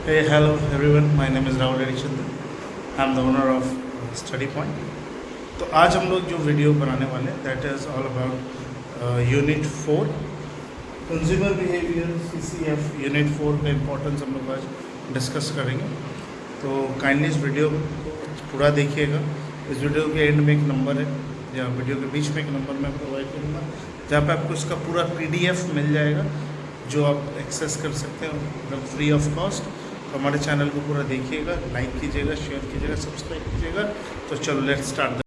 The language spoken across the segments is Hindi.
Hey, hello everyone. My name is Rahul Chandra. I'm the owner of Study Point. तो आज हम लोग जो वीडियो बनाने वाले हैं that is all about unit 4 consumer behaviour CCF unit 4 का इम्पोर्टेंस हम लोग आज डिस्कस करेंगे। तो काइंडली इस वीडियो को पूरा देखिएगा। इस वीडियो के एंड में एक नंबर है या वीडियो के बीच में एक नंबर मैं प्रोवाइड करूँगा जहाँ पे आपको इसका पूरा PDF मिल जाएगा जो आप एक्सेस कर सकते हैं मतलब फ्री ऑफ कॉस्ट। तो हमारे चैनल को पूरा देखिएगा, लाइक कीजिएगा, शेयर कीजिएगा, सब्सक्राइब कीजिएगा। तो चलो लेट्स स्टार्ट।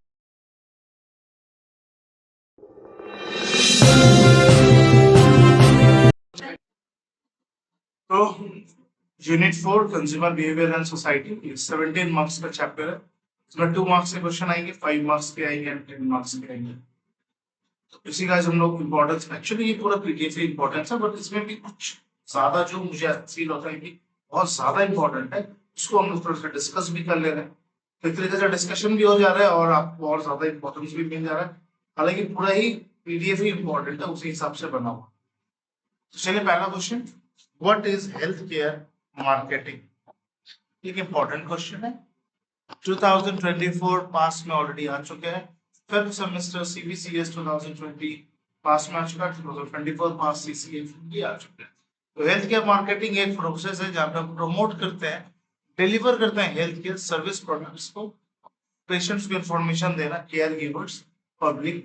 तो unit 4 consumer behaviour and society 17 marks का चैप्टर है। इसमें 2 मार्क्स के क्वेश्चन आएंगे, 5 मार्क्स के आएंगे एंड 10 मार्क्स के आएंगे। तो इसी का हम लोग इम्पोर्टेंस, एक्चुअली ये पूरा पीडीएफ से इम्पोर्टेंस है बट इसमें भी कुछ ज्यादा जो मुझे फील होता है कि बहुत ज्यादा इम्पोर्टेंट है उसको हम लोग थोड़ा सा डिस्कस भी कर ले रहे हैं। तो एक तरीके से डिस्कशन भी हो जा रहा है और आपको और ज्यादा इम्पोर्टेंस भी मिल जा रहा है। हालांकि पूरा ही पीडीएफ ही इम्पोर्टेंट है, उसी हिसाब से बना हुआ। तो चलिए पहला question, what is health care marketing? एक इम्पोर्टेंट क्वेश्चन है। 2024 पास में ऑलरेडी आ चुके हैं। फिफ्थ सेमेस्टर CBCS 2020 पास में आ चुका है। 2024 पास CCF भी आ चुके हैं। तो हेल्थ केयर मार्केटिंग एक प्रोसेस है जहाँ पे हम प्रमोट करते हैं, डिलीवर करते हैं हेल्थ केयर सर्विस प्रोडक्ट्स को, पेशेंट्स को इंफॉर्मेशन देना, केयर गिवर्स, पब्लिक,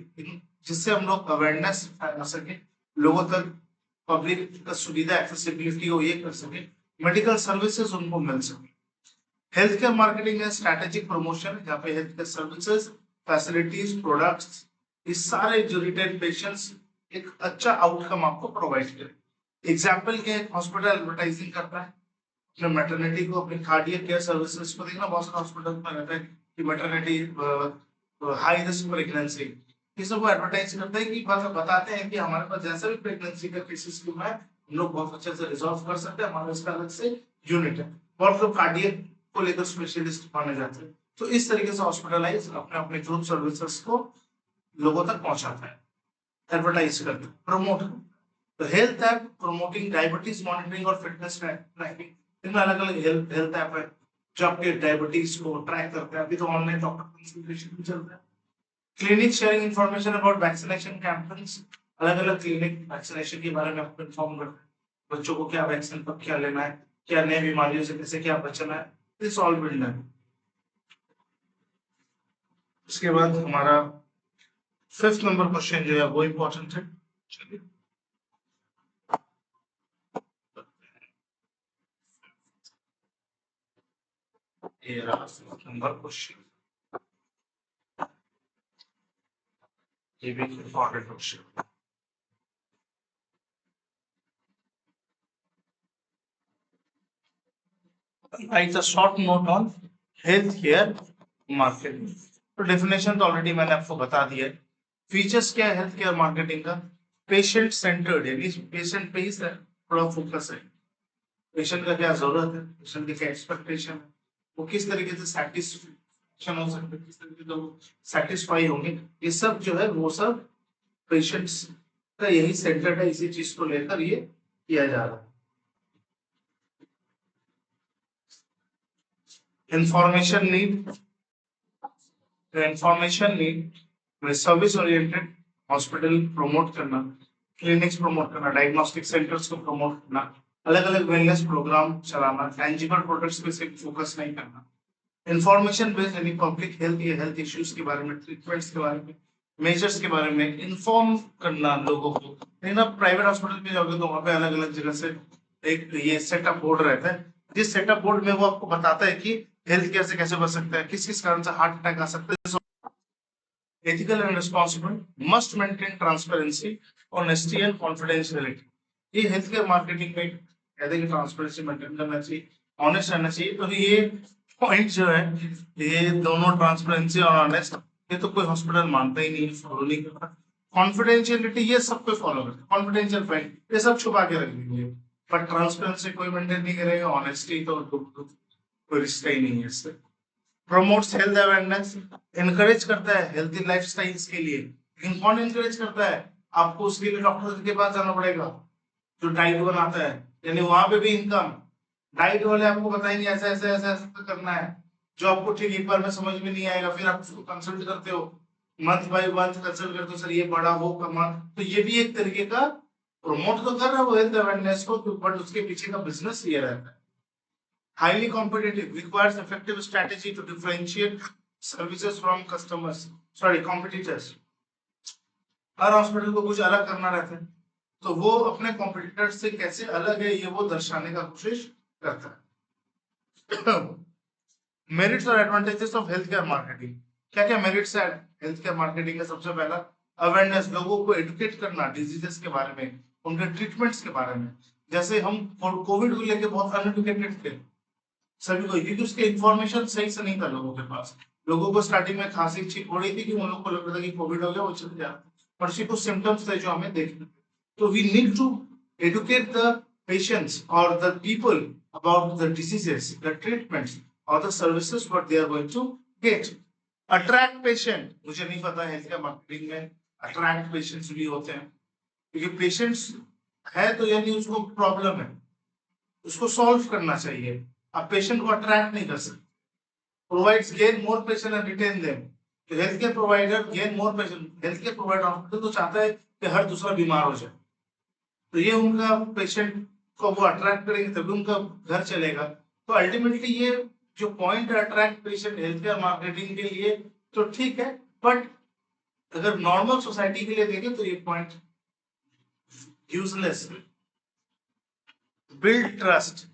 जिससे हम लोग अवेयरनेस फैला सके, लोगों तक पब्लिक का सुविधा एक्सेसिबिलिटी को ये कर सके, मेडिकल सर्विसेज उनको मिल सके। हेल्थ केयर मार्केटिंग है स्ट्रैटेजिक प्रमोशन है जहाँ पे health care services, facilities, products, इस सारे जो रिटेल पेशेंट्स एक अच्छा आउटकम आपको प्रोवाइड करें। एग्जाम्पल के हॉस्पिटल एडवर्टाइजिंग करता है अपने मैटरनिटी को, अपने कार्डियक केयर सर्विसेज को। देखना बहुत सारे हॉस्पिटल में रहता है कि मैटरनिटी हाई रिस्क प्रेगनेंसी, ये सब वो एडवर्टाइज करते हैं कि बताते हैं कि हमारे पास जैसा भी प्रेगनेंसी का केसेस क्यों है हम लोग बहुत अच्छे से रिजॉल्व कर सकते हैं, हमारे इसका अलग से यूनिट है। बहुत लोग कार्डियक को लेकर स्पेशलिस्ट माने जाते हैं। तो इस तरीके से हॉस्पिटलाइज अपने अपने ग्रुप सर्विसेज को लोगों तक पहुंचाता है, एडवर्टाइज करता है, प्रमोट करता है। तो health app promoting diabetes monitoring और फिटनेस ट्रैकिंग, इनमें अलग अलग हेल्थ ऐप है जो आपके डायबिटीज को ट्रैक करते हैं। अभी तो ऑनलाइन डॉक्टर कंसल्टेशन भी चल रहा है। Clinic sharing information about vaccination campaigns, अलग अलग क्लिनिक वैक्सीनेशन के बारे में आपको इन्फॉर्म करते हैं, बच्चों को क्या वैक्सीन कब क्या लेना है, क्या नई बीमारियों से कैसे क्या बचना है, दिस ऑल विल डन। उसके बाद हमारा फिफ्थ नंबर क्वेश्चन जो है वो इंपॉर्टेंट है। चलिए ये रहा फिफ्थ नंबर क्वेश्चन, ये भी important question. Right a short note on health care marketing. तो डेफिनेशन तो ऑलरेडी मैंने आपको बता दिया है। फीचर्स क्या है हेल्थ केयर मार्केटिंग का? पेशेंट सेंटर्ड, यानी पेशेंट पे ही थोड़ा फोकस है। पेशेंट का क्या जरूरत है, पेशेंट की क्या एक्सपेक्टेशन है, वो किस तरीके से सेटिस्फेक्शन हो सकता है, किस तरीके से वो सेटिस्फाई होंगे, ये सब जो है वो सब पेशेंट्स का यही सेंटर्ड है। इसी चीज को लेकर ये किया जा रहा है। Information need service oriented hospital promote करना, क्लिनिक्स प्रमोट करना, डायग्नोस्टिक सेंटर्स को प्रमोट करना, अलग अलग वेलनेस प्रोग्राम चलाना, टेंजिबल प्रोडक्ट्स पे सिर्फ फोकस नहीं करना, इंफॉर्मेशन बेस्ड यानी पब्लिक हेल्थ या हेल्थ इश्यूज के बारे में, ट्रीटमेंट्स के बारे में, मेजर्स के बारे में इन्फॉर्म करना लोगों को। लेकिन आप प्राइवेट हॉस्पिटल में जाओगे तो वहां पे अलग अलग जगह से एक ये सेटअप बोर्ड रहता है, जिस सेटअप बोर्ड में वो आपको बताता है कि हेल्थ केयर से कैसे बच सकता है, किस किस कारण से हार्ट अटैक आ सकता है। Ethical and responsible, must maintain transparency, honesty and confidentiality. ये हेल्थ केयर मार्केटिंग में कहते हैं कि ट्रांसपेरेंसी मेंटेन करना चाहिए, ऑनेस्ट रहना चाहिए। तो ये पॉइंट जो है, ये दोनों ट्रांसपेरेंसी और ऑनेस्ट, ये तो कोई हॉस्पिटल मानता ही नहीं, फॉलो नहीं करता। कॉन्फिडेंशियलिटी ये सब पे फॉलो करता है, कॉन्फिडेंशियल फाइल ये सब छुपा के रख देंगे, पर ट्रांसपेरेंसी कोई मेंटेन नहीं करेगा, ऑनेस्टी तो कोई रिश्ता ही नहीं है इससे। प्रमोट्स हेल्थ अवेयरनेस, इनकरेज करता है हेल्थी लाइफस्टाइल्स के लिए। लेकिन कौन इनकरेज करता है? आपको उसके लिए डॉक्टर के पास जाना पड़ेगा जो डाइट बनाता है, यानी वहां पे भी इनकम, डाइट वाले आपको बताएंगे ऐसा ऐसा ऐसा ऐसा करना है, जो आपको ठीक एक बार में समझ में नहीं आएगा, फिर आप उसको कंसल्ट करते हो, मंथ बाय मंथ कंसल्ट करते हो, सर ये बड़ा वो कमा। तो ये भी एक तरीके का प्रमोट तो कर रहा है वो हेल्थ अवेयरनेस को, बट उसके पीछे का बिजनेस ये रहता है। Highly competitive, requires effective strategy to differentiate services from customers, sorry competitors. हर हॉस्पिटल को कुछ अलग करना रहता है, तो वो अपने कॉम्पिटिटर से कैसे अलग है ये वो दर्शाने का कोशिश करता है। मेरिट्स और advantages of health care marketing. क्या क्या मेरिट्स है हेल्थ केयर मार्केटिंग का? सबसे पहला अवेयरनेस, लोगों को एडुकेट करना डिजीजेस के बारे में, उनके ट्रीटमेंट्स के बारे में। जैसे हम कोविड को लेके बहुत अनएडुकेटेड थे सभी को, क्योंकि उसके इंफॉर्मेशन सही से नहीं था लोगों के पास। लोगों को स्टार्टिंग में खांसी छींक हो रही थी कि उन लोगों को लग रहा था कि कोविड हो गया, वो चल गया, पर उसके कुछ सिम्टम्स थे जो हमें देखने थे। तो we need to educate the patients or the people about the diseases, the treatments or the services what they are going to get. Attract patient, मुझे नहीं पता हेल्थ केयर मार्केटिंग में अट्रैक्ट पेशेंट्स भी होते हैं, क्योंकि पेशेंट्स है तो यानी उसको प्रॉब्लम है, उसको सॉल्व करना चाहिए। आप पेशेंट को अट्रैक्ट नहीं कर सकते। Provides gain more patient and retain them. तो health care provider gain more patient, health care provider hospital तो चाहता है कि हर दूसरा बीमार हो जाए, तो ये उनका पेशेंट को वो अट्रैक्ट करेंगे तभी उनका घर चलेगा। तो अल्टीमेटली ये जो पॉइंट है attract patient health care marketing के लिए तो ठीक है, बट अगर नॉर्मल सोसाइटी के लिए देखें तो ये point useless. Build trust,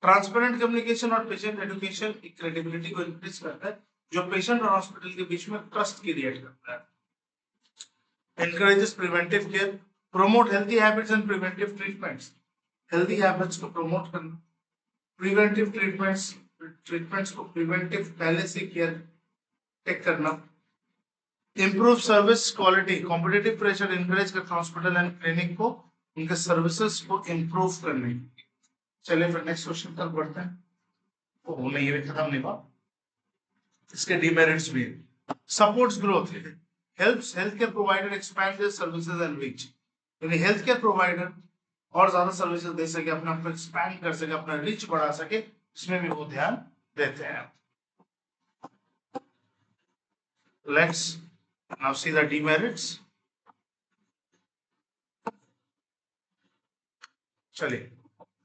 transparent communication और पेशेंट एडुकेशन की क्रेडिबिलिटी को इंक्रीज करता है, जो पेशेंट और हॉस्पिटल के बीच में ट्रस्ट क्रिएट करता है। Encourages preventive care, promote healthy habits and preventive treatments. Healthy habits को प्रमोट करना, प्रिवेंटिव ट्रीटमेंट्स को प्रिवेंटिव पहले से केयर टेक करना। Improve service quality, competitive pressure encourage करता है हॉस्पिटल एंड क्लिनिक को उनके सर्विसेज को इंप्रूव करने। चलिए फिर नेक्स्ट क्वेश्चन तक बढ़ते हैं। वो नहीं है, खत्म नहीं हुआ, इसके डिमेरिट्स भी। Supports growth, helps health care provider expand their services and reach. यानी हेल्थ केयर प्रोवाइडर और ज्यादा सर्विसेज दे सके, अपने आप को एक्सपैंड कर सके, अपना रीच बढ़ा सके, इसमें भी वो ध्यान देते हैं। Let's now see the demerits. चलिए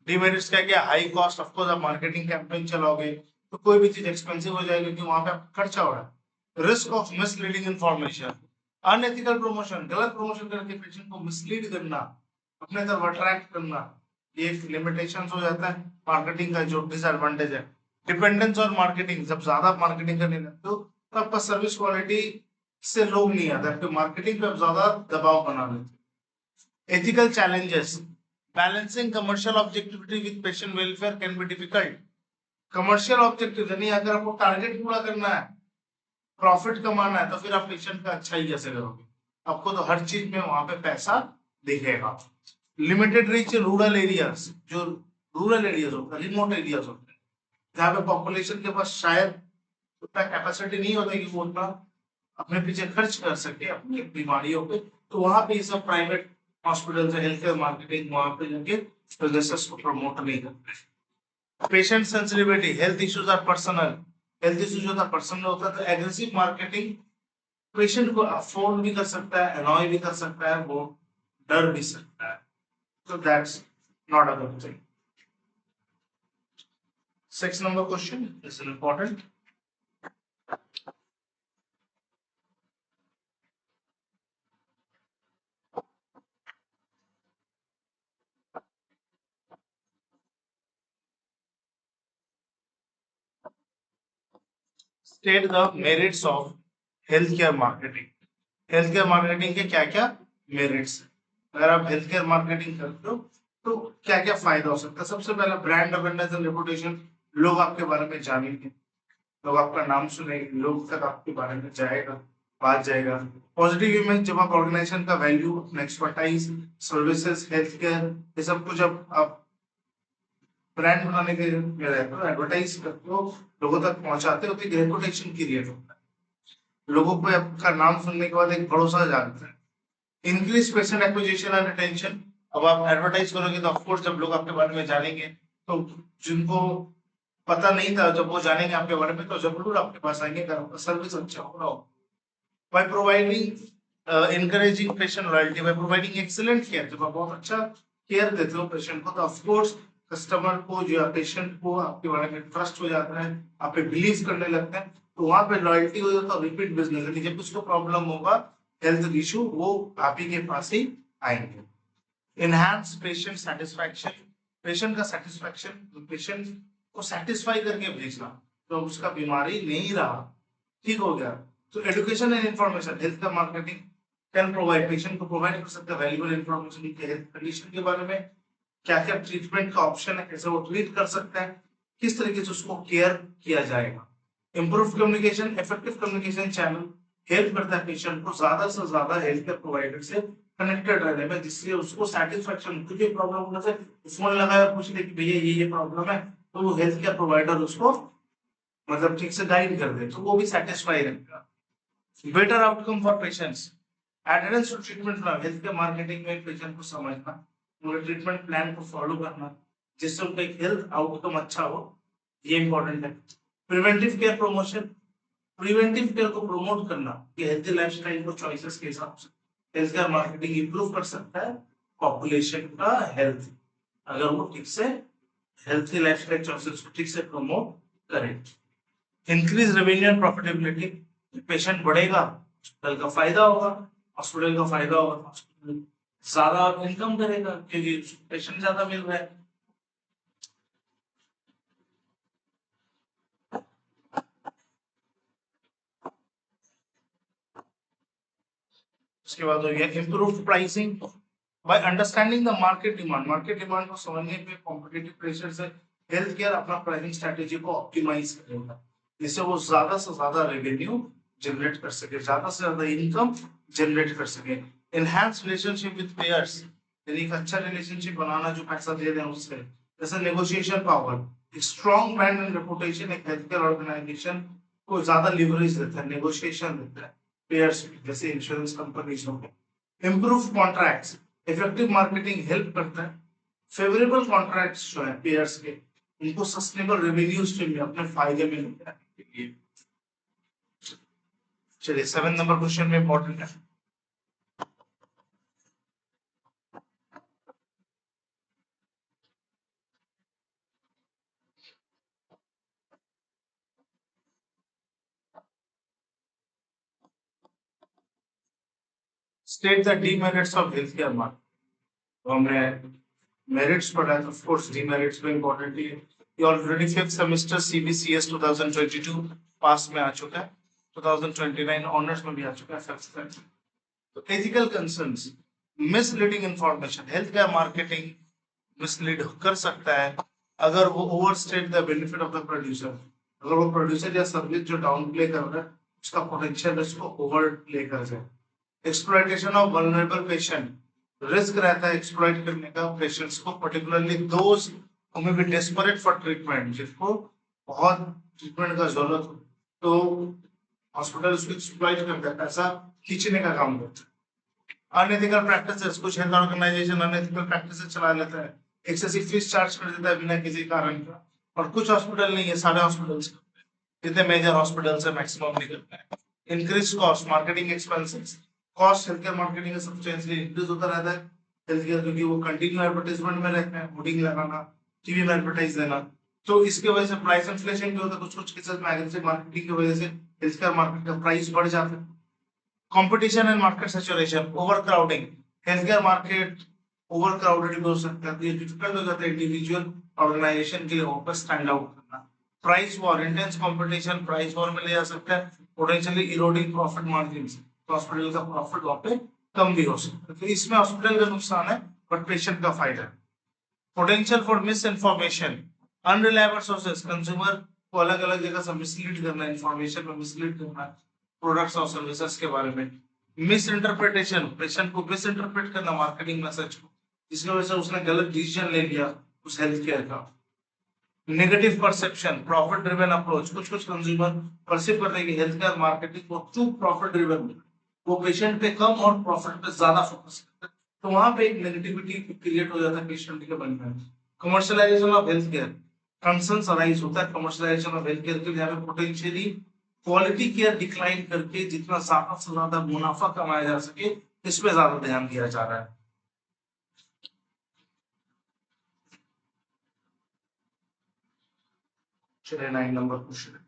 डिमेरिट्स क्या क्या? हाई कॉस्ट, ऑफ कोर्स आप मार्केटिंग कैंपेन चलाओगे तो कोई भी चीज एक्सपेंसिव हो जाएगी क्योंकि वहां पे आपका खर्चा हो रहा है। Risk of misleading information, unethical promotion, गलत प्रमोशन करके पेशेंट को मिसलीड करना, अपने तरफ अट्रैक्ट करना, ये लिमिटेशन हो जाता है मार्केटिंग का, जो डिसएडवांटेज है। डिपेंडेंस ऑन मार्केटिंग, जब ज्यादा मार्केटिंग करने लगते हो तो आपका सर्विस क्वालिटी से लोग नहीं आते, आपके मार्केटिंग पे ज्यादा दबाव बना लेते। Ethical challenges, balancing commercial objectivity with patient welfare can be difficult. Commercial objective यानी अगर आपको टारगेट पूरा करना है, प्रॉफिट कमाना है, तो फिर आप पेशेंट का अच्छा ही कैसे करोगे? आपको तो हर चीज में वहां पे पैसा दिखेगा। लिमिटेड रीच रूरल एरियाज, जो रूरल एरियाज होते हैं, रिमोट एरियाज होते हैं, जहाँ पे पॉपुलेशन के पास शायद उतना कैपेसिटी नहीं होता कि वो उतना अपने पीछे खर्च कर सके अपनी बीमारियों पे, तो वहां पे ये सब प्राइवेट हॉस्पिटल से हेल्थ केयर मार्केटिंग वहां पे जाके बिजनेसेस को प्रमोट नहीं करते। Patient sensitivity, health issues are personal, health issues होता पर्सनल होता है, तो एग्रेसिव मार्केटिंग पेशेंट को अफोर्ड भी कर सकता है, अनॉय भी कर सकता है, वो डर भी सकता है, तो that's not a good thing. 6 number question is important. State the merits of healthcare marketing. Health care marketing के क्या क्या मेरिट्स है? अगर आप हेल्थ केयर मार्केटिंग करते हो तो क्या क्या फायदा हो सकता है? सबसे पहला ब्रांड अवेयरनेस एंड रेपुटेशन, लोग आपके बारे में जानेंगे, लोग आपका नाम सुनेंगे, लोग तक आपके बारे में जाएगा, बात जाएगा। पॉजिटिव इमेज, जब आप ऑर्गेनाइजेशन का वैल्यू, अपना एक्सपर्टाइज, सर्विसेज, हेल्थ केयर, ये सब कुछ जब आप ब्रांड बनाने के लिए रहते हो, एडवर्टाइज करते हो, लोगों तक पहुंचाते हो, तो एक रेपुटेशन क्रिएट होता है, लोगों को आपका नाम सुनने के बाद एक भरोसा जागता है। Increase patient acquisition and retention, अब आप एडवर्टाइज करोगे तो ऑफकोर्स जब लोग आपके बारे में जानेंगे तो जिनको पता नहीं था, जब वो जानेंगे आपके बारे में तो जरूर आपके पास आएंगे अगर आपका सर्विस अच्छा हो रहा हो। By providing encouraging patient loyalty, by providing excellent care, जब आप बहुत अच्छा केयर देते हो पेशेंट को तो ऑफ कोर्स कस्टमर को जो पेशेंट को आपके बारे में ट्रस्ट हो जाता है, आप पे बिलीव करने लगते हैं, तो वहां पे लॉयल्टी हो जाता है, रिपीट बिजनेस है। जब उसको प्रॉब्लम होगा, हेल्थ इशू, वो आप ही के पास ही आएंगे। इनहैंस पेशेंट सेटिस्फैक्शन, पेशेंट का सेटिस्फैक्शन, पेशेंट को सेटिस्फाई करके भेजना, तो उसका बीमारी नहीं रहा, ठीक हो गया। तो एजुकेशन एंड इंफॉर्मेशन, हेल्थ का मार्केटिंग कैन प्रोवाइड, पेशेंट को प्रोवाइड कर सकता है वैल्यूएबल इंफॉर्मेशन उनके हेल्थ कंडीशन के बारे में, क्या क्या ट्रीटमेंट का ऑप्शन है, कैसे वो ट्रीट कर सकता है, किस तरीके से उसको केयर किया जाएगा। Improve communication, effective communication channel help करता है पेशेंट को ज्यादा से ज्यादा हेल्थ केयर प्रोवाइडर से कनेक्टेड रहने में, जिससे उसको सेटिस्फेक्शन, कुछ भी प्रॉब्लम होने से फोन लगाया और पूछ ले कि भैया ये प्रॉब्लम है, तो वो हेल्थ केयर प्रोवाइडर उसको मतलब ठीक से गाइड कर दे, तो वो भी सेटिस्फाई रहेगा। Better outcome for patients, adherence to treatment plan, health care marketing में पेशेंट को समझना, उनके ट्रीटमेंट प्लान को फॉलो करना, जिससे उनका एक हेल्थ आउटकम अच्छा हो, ये इंपॉर्टेंट है। Preventive care promotion, preventive care को प्रमोट करना कि हेल्थी लाइफस्टाइल को चॉइसेस के हिसाब से हेल्थ केयर मार्केटिंग इंप्रूव कर सकता है पॉपुलेशन का हेल्थ, अगर वो ठीक से हेल्थी लाइफस्टाइल चॉइसेस को ठीक से प्रमोट करें। Increase revenue and profitability, patient बढ़ेगा, हॉस्पिटल का फायदा होगा, हॉस्पिटल का फायदा होगा, हॉस्पिटल ज्यादा इनकम करेगा क्योंकि पेशेंट ज्यादा मिल रहा है। उसके बाद हो गया improve pricing, by understanding the market demand, market demand को समझने पे कॉम्पिटिटिव प्रेशर से हेल्थ केयर अपना प्राइसिंग स्ट्रेटेजी को ऑप्टिमाइज करेगा, जिससे वो ज्यादा से ज्यादा रेवेन्यू जनरेट कर सके, ज्यादा से ज्यादा इनकम जनरेट कर सके। एनहांस रिलेशनशिप विद पेयर्स, यानी एक अच्छा रिलेशनशिप बनाना जो पैसा दे रहे हैं उससे, जैसे negotiation power, strong brand and reputation एक हेल्थ केयर ऑर्गेनाइजेशन को ज्यादा लिवरेज देता है, नेगोशिएशन देता है पेयर्स, जैसे इंश्योरेंस कंपनीज हो गए। Improve contracts, effective marketing help करता है फेवरेबल कॉन्ट्रैक्ट्स जो है पेयर्स के, उनको सस्टेनेबल रेवेन्यू स्ट्रीम में अपने फायदे में लेके आने के लिए। चलिए 7 नंबर क्वेश्चन में इंपॉर्टेंट है, state the demerits of health care market. तो हमने मेरिट्स पढ़ा है, ऑफ कोर्स डीमेरिट्स में इंपॉर्टेंट है। ये ऑलरेडी 5th सेमेस्टर सीबीसीएस 2022 पास में आ चुका है, 2029 ऑनर्स में भी आ चुका है 5th सेमेस्टर। तो ethical concerns, misleading information, health care marketing mislead कर सकता है अगर वो overstate the benefit of the producer, अगर वो प्रोड्यूसर या सर्विस जो डाउन प्ले कर रहा है उसका पोटेंशियल रिस्क को ओवर प्ले कर जाए। Exploitation of vulnerable patient, risk रहता है एक्सप्लॉइट करने का पेशेंट्स को, particularly those who may be desperate for treatment, जिसको बहुत ट्रीटमेंट का जरूरत हो तो हॉस्पिटल उसको एक्सप्लॉइट करता है, पैसा खींचने का काम करता है। अनएथिकल प्रैक्टिसेस, कुछ हेल्थ ऑर्गेनाइजेशन अनएथिकल प्रैक्टिसेस चला लेता है, एक्सेसिव फीस चार्ज कर देता है बिना किसी कारण का, और कुछ हॉस्पिटल नहीं है, सारे हॉस्पिटल्स करते हैं, जितने मेजर हॉस्पिटल्स है मैक्सिमम नहीं करते हैं। Increase cost, marketing expenses, cost health care marketing का सब्सटेंशियली इंक्रीज होता रहता है हेल्थ केयर, क्योंकि वो कंटिन्यू एडवर्टाइजमेंट में रहते हैं, होर्डिंग लगाना, टीवी में एडवर्टाइज देना, तो इसके वजह से प्राइस इन्फ्लेशन भी होता है, कुछ कुछ केसेस में एग्रेसिव मार्केटिंग की वजह से हेल्थ केयर मार्केट का प्राइस बढ़ जाता है। Competition and market saturation, over crowding, health care market over crowded भी हो सकता है, तो ये डिफिकल्ट हो जाता है इंडिविजुअल ऑर्गेनाइजेशन के लिए वहां पर स्टैंड आउट करना। Price war, intense competition price war में ले जा सकता है, पोटेंशियली इरोडिंग प्रॉफिट मार्जिन, तो हॉस्पिटल का प्रॉफिट वहां पे कम भी हो सकता है, तो इसमें हॉस्पिटल का नुकसान है बट पेशेंट का फायदा है। Potential for miss information, unreliable sources, consumer को अलग अलग जगह से मिसलीड करना, इंफॉर्मेशन में मिसलीड करना प्रोडक्ट्स और सर्विसेज के बारे में। मिस इंटरप्रिटेशन, पेशेंट को मिस इंटरप्रेट करना मार्केटिंग मैसेज को, जिसकी वजह से उसने गलत डिसीजन ले लिया उस हेल्थ केयर का। Negative perception, profit driven approach, कुछ कुछ कंज्यूमर परसीव करते हैं कि हेल्थ केयर मार्केटिंग को टू प्रॉफिट ड्रिवन, वो पेशेंट पे कम और प्रॉफिट पे ज्यादा फोकस करते हैं, तो वहां पे एक नेगेटिविटी क्रिएट हो जाता है पेशेंट के मन में। Commercialisation of health care, concerns arise होता है कमर्शियलाइजेशन ऑफ हेल्थ केयर के लिए, पोटेंशियली क्वालिटी केयर डिक्लाइन करके जितना ज्यादा से ज्यादा मुनाफा कमाया जा सके इस पे ज्यादा ध्यान दिया जा रहा है। चलिए 9 number question.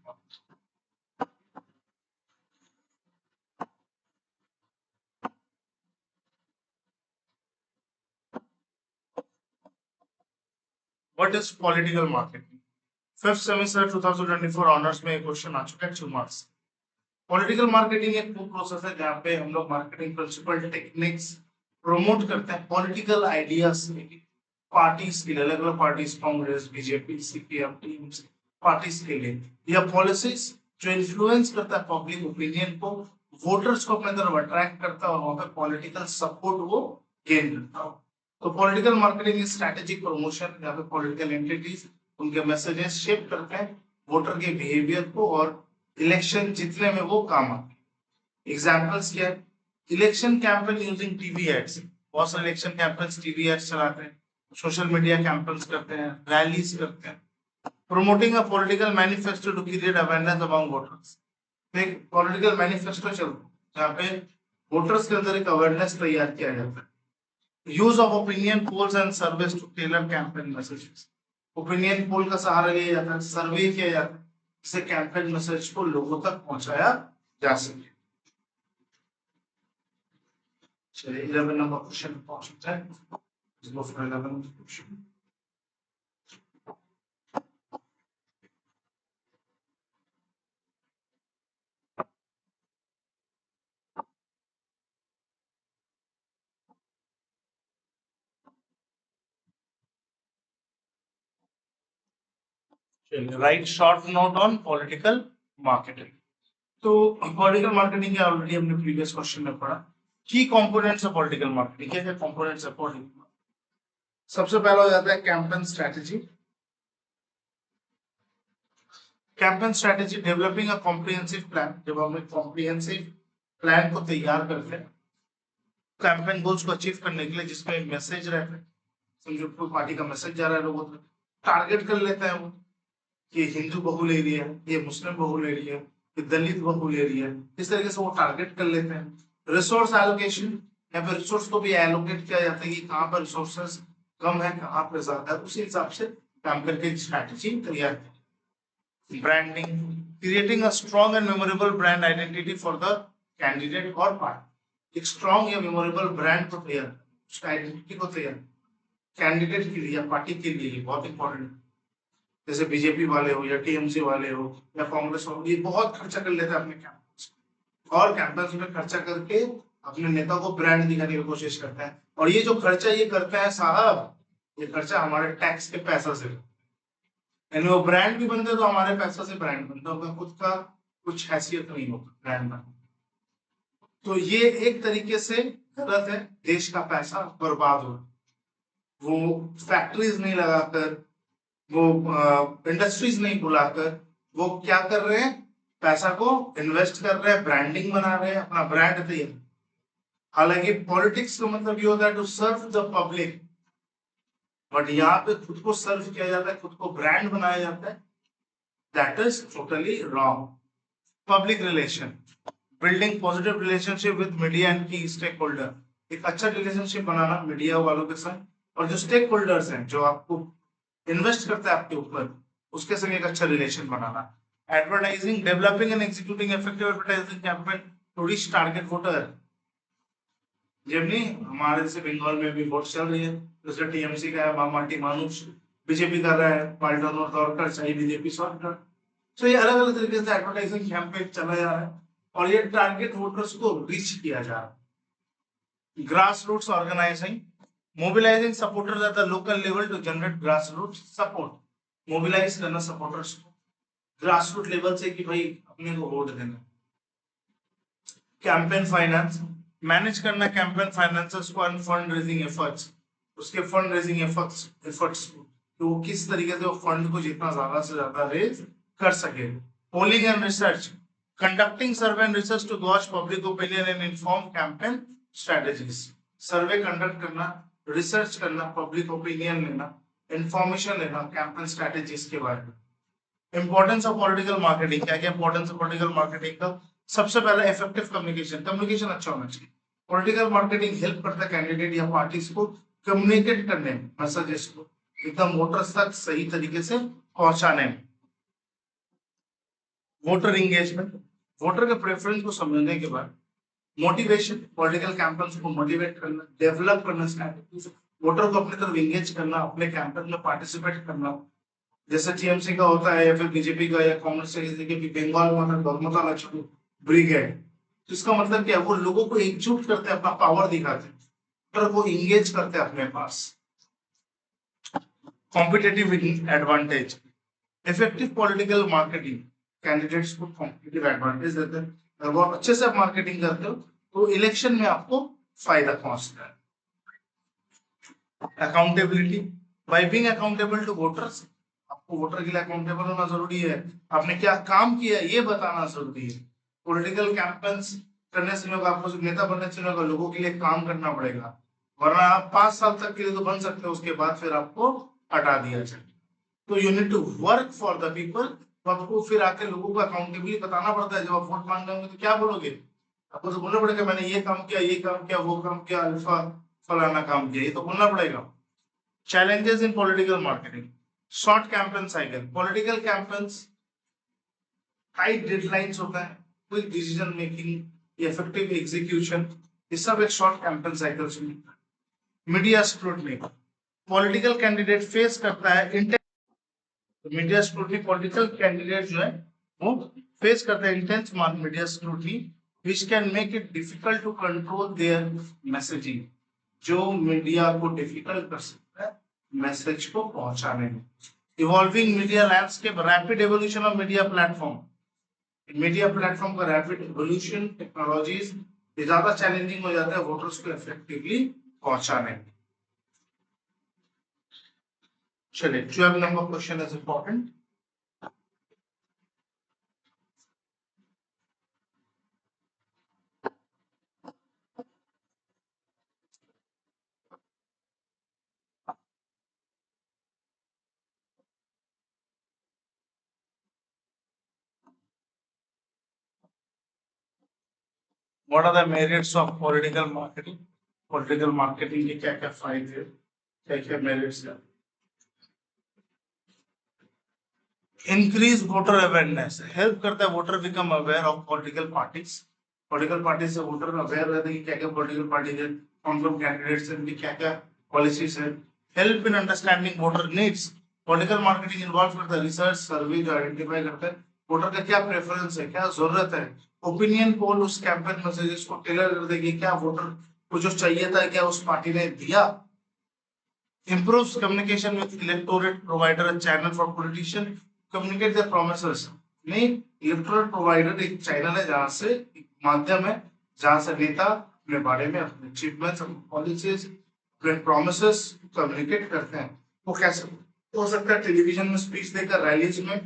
What is political marketing? Fifth semester 2024 honours में एक क्वेश्चन आ चुका है 2 मार्क्स। पॉलिटिकल मार्केटिंग एक वो प्रोसेस है जहाँ पे हम लोग मार्केटिंग प्रिंसिपल टेक्निक्स प्रमोट करते हैं पॉलिटिकल आइडियाज, पार्टीज के लिए, अलग अलग parties, Congress, BJP, CPM, TMC, parties के लिए, या पॉलिसीज जो इन्फ्लुएंस करता है पब्लिक ओपिनियन को, वोटर्स को अपने तरफ अट्रैक्ट करता है और वहां पे पॉलिटिकल सपोर्ट वो गेन करता है। तो political marketing is strategic promotion, यहाँ पे पॉलिटिकल एंटिटीज उनके मैसेजेस शेप करते हैं वोटर के बिहेवियर को और इलेक्शन जीतने में वो काम आते हैं। एग्जाम्पल्स क्या है? Election campaign using TV ads, बहुत सारे इलेक्शन कैंपेन्स टीवी एड्स चलाते हैं, सोशल मीडिया कैंपेन्स करते हैं, रैलीज करते हैं। Promoting a political manifesto to create awareness among voters, एक पॉलिटिकल मैनिफेस्टो चलता है जहाँ पे वोटर्स के अंदर एक अवेयरनेस तैयार किया जाता है। Use of opinion polls and surveys to tailor campaign messages, opinion poll का सहारा लिया जाता है, सर्वे किया जाता है जिससे कैंपेन मैसेज को लोगों तक पहुंचाया जा सके। चलिए 11 नंबर क्वेश्चन पहुंचते हैं। 11 question, right short note on political marketing. तो पॉलिटिकल मार्केटिंग के ऑलरेडी हमने प्रीवियस क्वेश्चन में पढ़ा। की कंपोनेंट्स ऑफ पॉलिटिकल मार्केटिंग, क्या क्या कंपोनेंट्स ऑफ पॉलिटिकल? सबसे पहला हो जाता है campaign strategy. Campaign strategy developing a comprehensive plan, जब हम एक कॉम्प्रिहेंसिव प्लान को तैयार करते हैं कैंपेन गोल्स को अचीव करने के लिए, जिसमें मैसेज रहता है, समझो कोई पार्टी का मैसेज जा रहा है लोगों तक, टारगेट कर लेता है वो, ये हिंदू बहुल एरिया है, ये मुस्लिम बहुल एरिया है, ये दलित बहुल एरिया है, इस तरीके से वो टारगेट कर लेते हैं। रिसोर्स एलोकेशन, या फिर रिसोर्स को भी एलोकेट किया जाता है कि कहाँ पर रिसोर्सेस कम है, कहाँ पर ज्यादा है, उसी हिसाब से कैंपेन की स्ट्रैटेजी तैयार की। Branding, creating a strong and memorable brand identity for the candidate और पार्टी, एक स्ट्रॉन्ग या मेमोरेबल ब्रांड को तैयार, उसका आइडेंटिटी को तैयार कैंडिडेट के लिए या पार्टी के लिए, बहुत इंपॉर्टेंट। जैसे बीजेपी वाले हो या टीएमसी वाले हो या कांग्रेस हो, ये बहुत खर्चा कर लेते हैं अपने कैंपस और कैंपस में खर्चा करके अपने नेता को ब्रांड दिखाने की कोशिश करता है। और ये जो खर्चा ये करता है साहब, ये खर्चा हमारे टैक्स के पैसा से, यानी वो ब्रांड भी बनते तो हमारे पैसा से ब्रांड बनता होगा, खुद का कुछ हैसियत नहीं होगा ब्रांड में। तो ये एक तरीके से गलत है, देश का पैसा बर्बाद हो। वो फैक्ट्रीज नहीं लगाकर, वो इंडस्ट्रीज नहीं बुलाकर, वो क्या कर रहे हैं, पैसा को इन्वेस्ट कर रहे हैं, ब्रांडिंग बना रहे हैं, अपना ब्रांड तैयार। हालांकि पॉलिटिक्स का मतलब ये होता है to serve the public, but यहाँ पे खुद को सर्व किया जाता है, खुद को ब्रांड बनाया जाता है, that is totally wrong. Public relation, building positive relationship with media and की स्टेक होल्डर, एक अच्छा रिलेशनशिप बनाना मीडिया वालों के साथ, और जो स्टेक होल्डर्स हैं, जो आपको इन्वेस्ट करता है आपके ऊपर, उसके संग एक अच्छा रिलेशन बनाना। Advertising, developing and executing effective advertising campaign to reach target voter. जब नहीं हमारे जैसे बंगाल में भी वोट चल रही है, जैसे टीएमसी का है माटी मानुष, बीजेपी कर रहा है पाल्टन और दौड़कर, चाहे बीजेपी सरकार। तो ये अलग अलग तरीके से एडवर्टाइजिंग कैंपेन चला जा रहा है और ये टारगेट वोटर्स को रीच किया जा रहा है। Grass roots organizing, mobilizing supporters at the local level to generate grassroots support, mobilize करना supporters को grassroots level से कि भाई अपने को वोट देना। कैंपेन फाइनेंस, मैनेज करना कैंपेन फाइनेंसेस को एंड फंड रेजिंग एफर्ट्स, उसके फंड रेजिंग एफर्ट्स तो वो किस तरीके से वो फंड को जितना ज्यादा से ज्यादा रेज कर सके। Polling and research, conducting survey and research to gauge public opinion and inform campaign strategies, survey conduct करना, रिसर्च करना, पब्लिक ओपिनियन लेना इंफॉर्मेशन लेना कैंपेन स्ट्रेटेजीज के बारे में। इंपॉर्टेंस ऑफ पॉलिटिकल मार्केटिंग, क्या क्या इंपॉर्टेंस ऑफ पॉलिटिकल मार्केटिंग का? सबसे पहला इफेक्टिव कम्युनिकेशन, कम्युनिकेशन अच्छा होना चाहिए। पॉलिटिकल मार्केटिंग हेल्प करता है कैंडिडेट या पार्टीज को कम्युनिकेट करने में, मैसेजेस को एकदम वोटर्स तक सही तरीके से पहुंचाने में। वोटर इंगेजमेंट, वोटर के प्रेफरेंस को समझने के बाद मोटिवेशन, पॉलिटिकल कैंपेन्स को मोटिवेट करना, डेवलप करना स्ट्रैटेजीज, वोटर को अपनी तरफ एंगेज करना, अपने कैंपेन में पार्टिसिपेट करना। जैसे टीएमसी का होता है या फिर बीजेपी का या कांग्रेस के बंगाल में गौरमता लक्ष्मी ब्रिगेड, तो इसका मतलब क्या है? वो लोगों को एकजुट करते हैं, अपना पावर दिखाते हैं, वोटर को इंगेज करते हैं अपने पास। Competitive advantage, effective political marketing candidates को कॉम्पिटेटिव एडवांटेज देते हैं। अगर बहुत अच्छे से आप मार्केटिंग करते हो तो इलेक्शन में आपको फायदा पहुंचता है। Accountability, by being accountable to voters, आपको वोटर के लिए अकाउंटेबल होना जरूरी है, आपने क्या काम किया ये बताना जरूरी है। पॉलिटिकल कैंपेन्स करने से होगा, आपको नेता बनने से होगा, लोगों के लिए काम करना पड़ेगा, वरना आप 5 साल तक के लिए तो बन सकते हो, उसके बाद फिर आपको हटा दिया जाए। तो you need to work for the people, तो आपको फिर आके लोगों को अकाउंटेबली बताना पड़ता है। जब आप वोट मांगने होंगे तो क्या बोलोगे? आपको तो बोलना पड़ेगा मैंने ये काम किया, ये काम किया, वो काम किया, अल्फा फलाना काम किया, ये तो बोलना पड़ेगा। Challenges in political marketing, short campaign cycle, political campaigns tight deadlines होता है, quick decision making, effective execution, ये सब एक शॉर्ट कैंपेन साइकिल से मिलता है। Media scrutiny, political candidate face करता है मीडिया स्क्रूटनी, पॉलिटिकल कैंडिडेट जो है वो फेस करता है intense media scrutiny which can make it difficult to control their messaging, जो मीडिया को डिफिकल्ट कर सकता है मैसेज को पहुंचाने में। Evolving media landscape, rapid evolution of media platform, media platform का रैपिड एवोल्यूशन, टेक्नोलॉजीज ये ज्यादा चैलेंजिंग हो जाता है वोटर्स को इफेक्टिवली पहुंचाने में। चलिए 12 number question is important. What are the merits of political marketing? Political marketing के क्या क्या फायदे, क्या क्या मेरिट्स है? इंक्रीज वोटर अवेयरनेस, हेल्प करता है voter become aware of political parties. Political party से वोटर अवेयर रहते हैं कि क्या क्या पॉलिटिकल पार्टी है, कौन कौन कैंडिडेट्स हैं, उनकी क्या क्या पॉलिसीज है। Help in understanding voter needs, political marketing involve करता है रिसर्च सर्वे जो आइडेंटिफाई करता है वोटर का क्या प्रेफरेंस है, क्या जरूरत है। ओपिनियन पोल उस कैंपेन मैसेजेस को टेलर कर देगी, क्या वोटर को जो चाहिए था क्या उस पार्टी ने दिया। improves communication with electorate, provider a channel for politician communicate their promises। नहीं, इलेक्टोरल प्रोवाइडर एक चैनल है जहां से, एक माध्यम है जहां से नेता अपने बारे में, अपने अचीवमेंट्स, अपनी पॉलिसीज, अपने प्रोमिसेस कम्युनिकेट करते हैं। वो कैसे हो सकता है? टेलीविजन में स्पीच देकर, रैलीज में,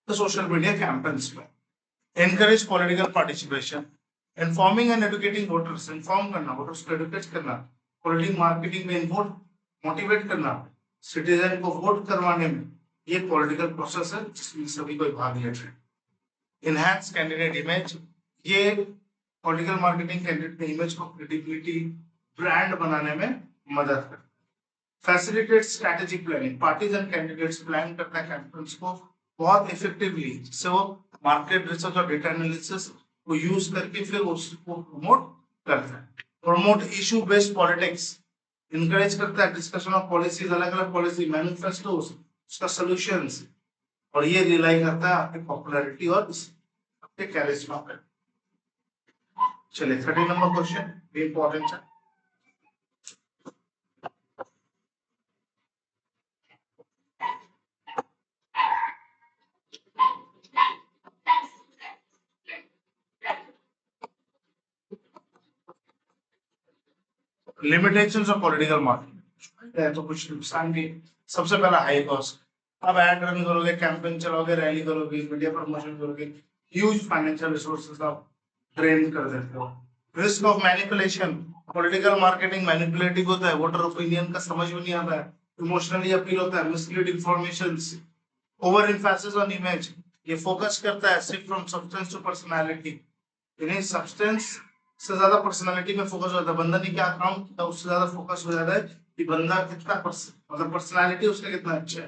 तो सोशल मीडिया कैंपेन्स में। Encourage political participation, informing and educating voters, inform करना, वोटर्स को एडुकेट करना, पॉलिटिकल मार्केटिंग में वोट मोटिवेट करना, सिटीजन को वोट करवाने में, ये पॉलिटिकल प्रोसेस है जिसमें सभी को भाग लेना है। इनहैंस कैंडिडेट इमेज, ये पॉलिटिकल मार्केटिंग कैंडिडेट के इमेज को क्रेडिबिलिटी, ब्रांड बनाने में मदद करता है। Facilitate strategic planning, parties and candidates plan करता है कैंपेन्स को बहुत इफेक्टिवली, जिससे वो मार्केट रिसर्च और डेटा एनालिसिस को यूज करके फिर उसको प्रमोट करता है। Promote issue based politics, encourage करता है डिस्कशन ऑफ पॉलिसीज, अलग अलग पॉलिसी मैनिफेस्टोस, उसका सॉल्यूशंस, और ये रिलाई करता है आपकी पॉपुलैरिटी और आपके कैरिस्मा पर। चलिए 30 नंबर क्वेश्चन भी इंपॉर्टेंट है। लिमिटेशंस ऑफ पॉलिटिकल मार्केटिंग, तो कुछ नुकसान भी। सबसे पहला हाई कॉस्ट, अब एड रन करोगे, कैंपेन चलाओगे, रैली करोगे, मीडिया प्रमोशन करोगे, ह्यूज फाइनेंशियल रिसोर्सेज आप ड्रेन कर देते हो। Risk of manipulation, political marketing manipulative होता है, वोटर ओपिनियन का समझ में नहीं आता है, इमोशनली अपील होता है, mislead information, over emphasis on image, ये फोकस करता है shift from substance to personality, यानी सब्सटेंस से ज्यादा पर्सनालिटी में फोकस होता है, बंदा ने क्या काम किया उससे ज्यादा फोकस हो जाता है कि बंदा कितना मतलब पर्सनालिटी उसका कितना अच्छा है।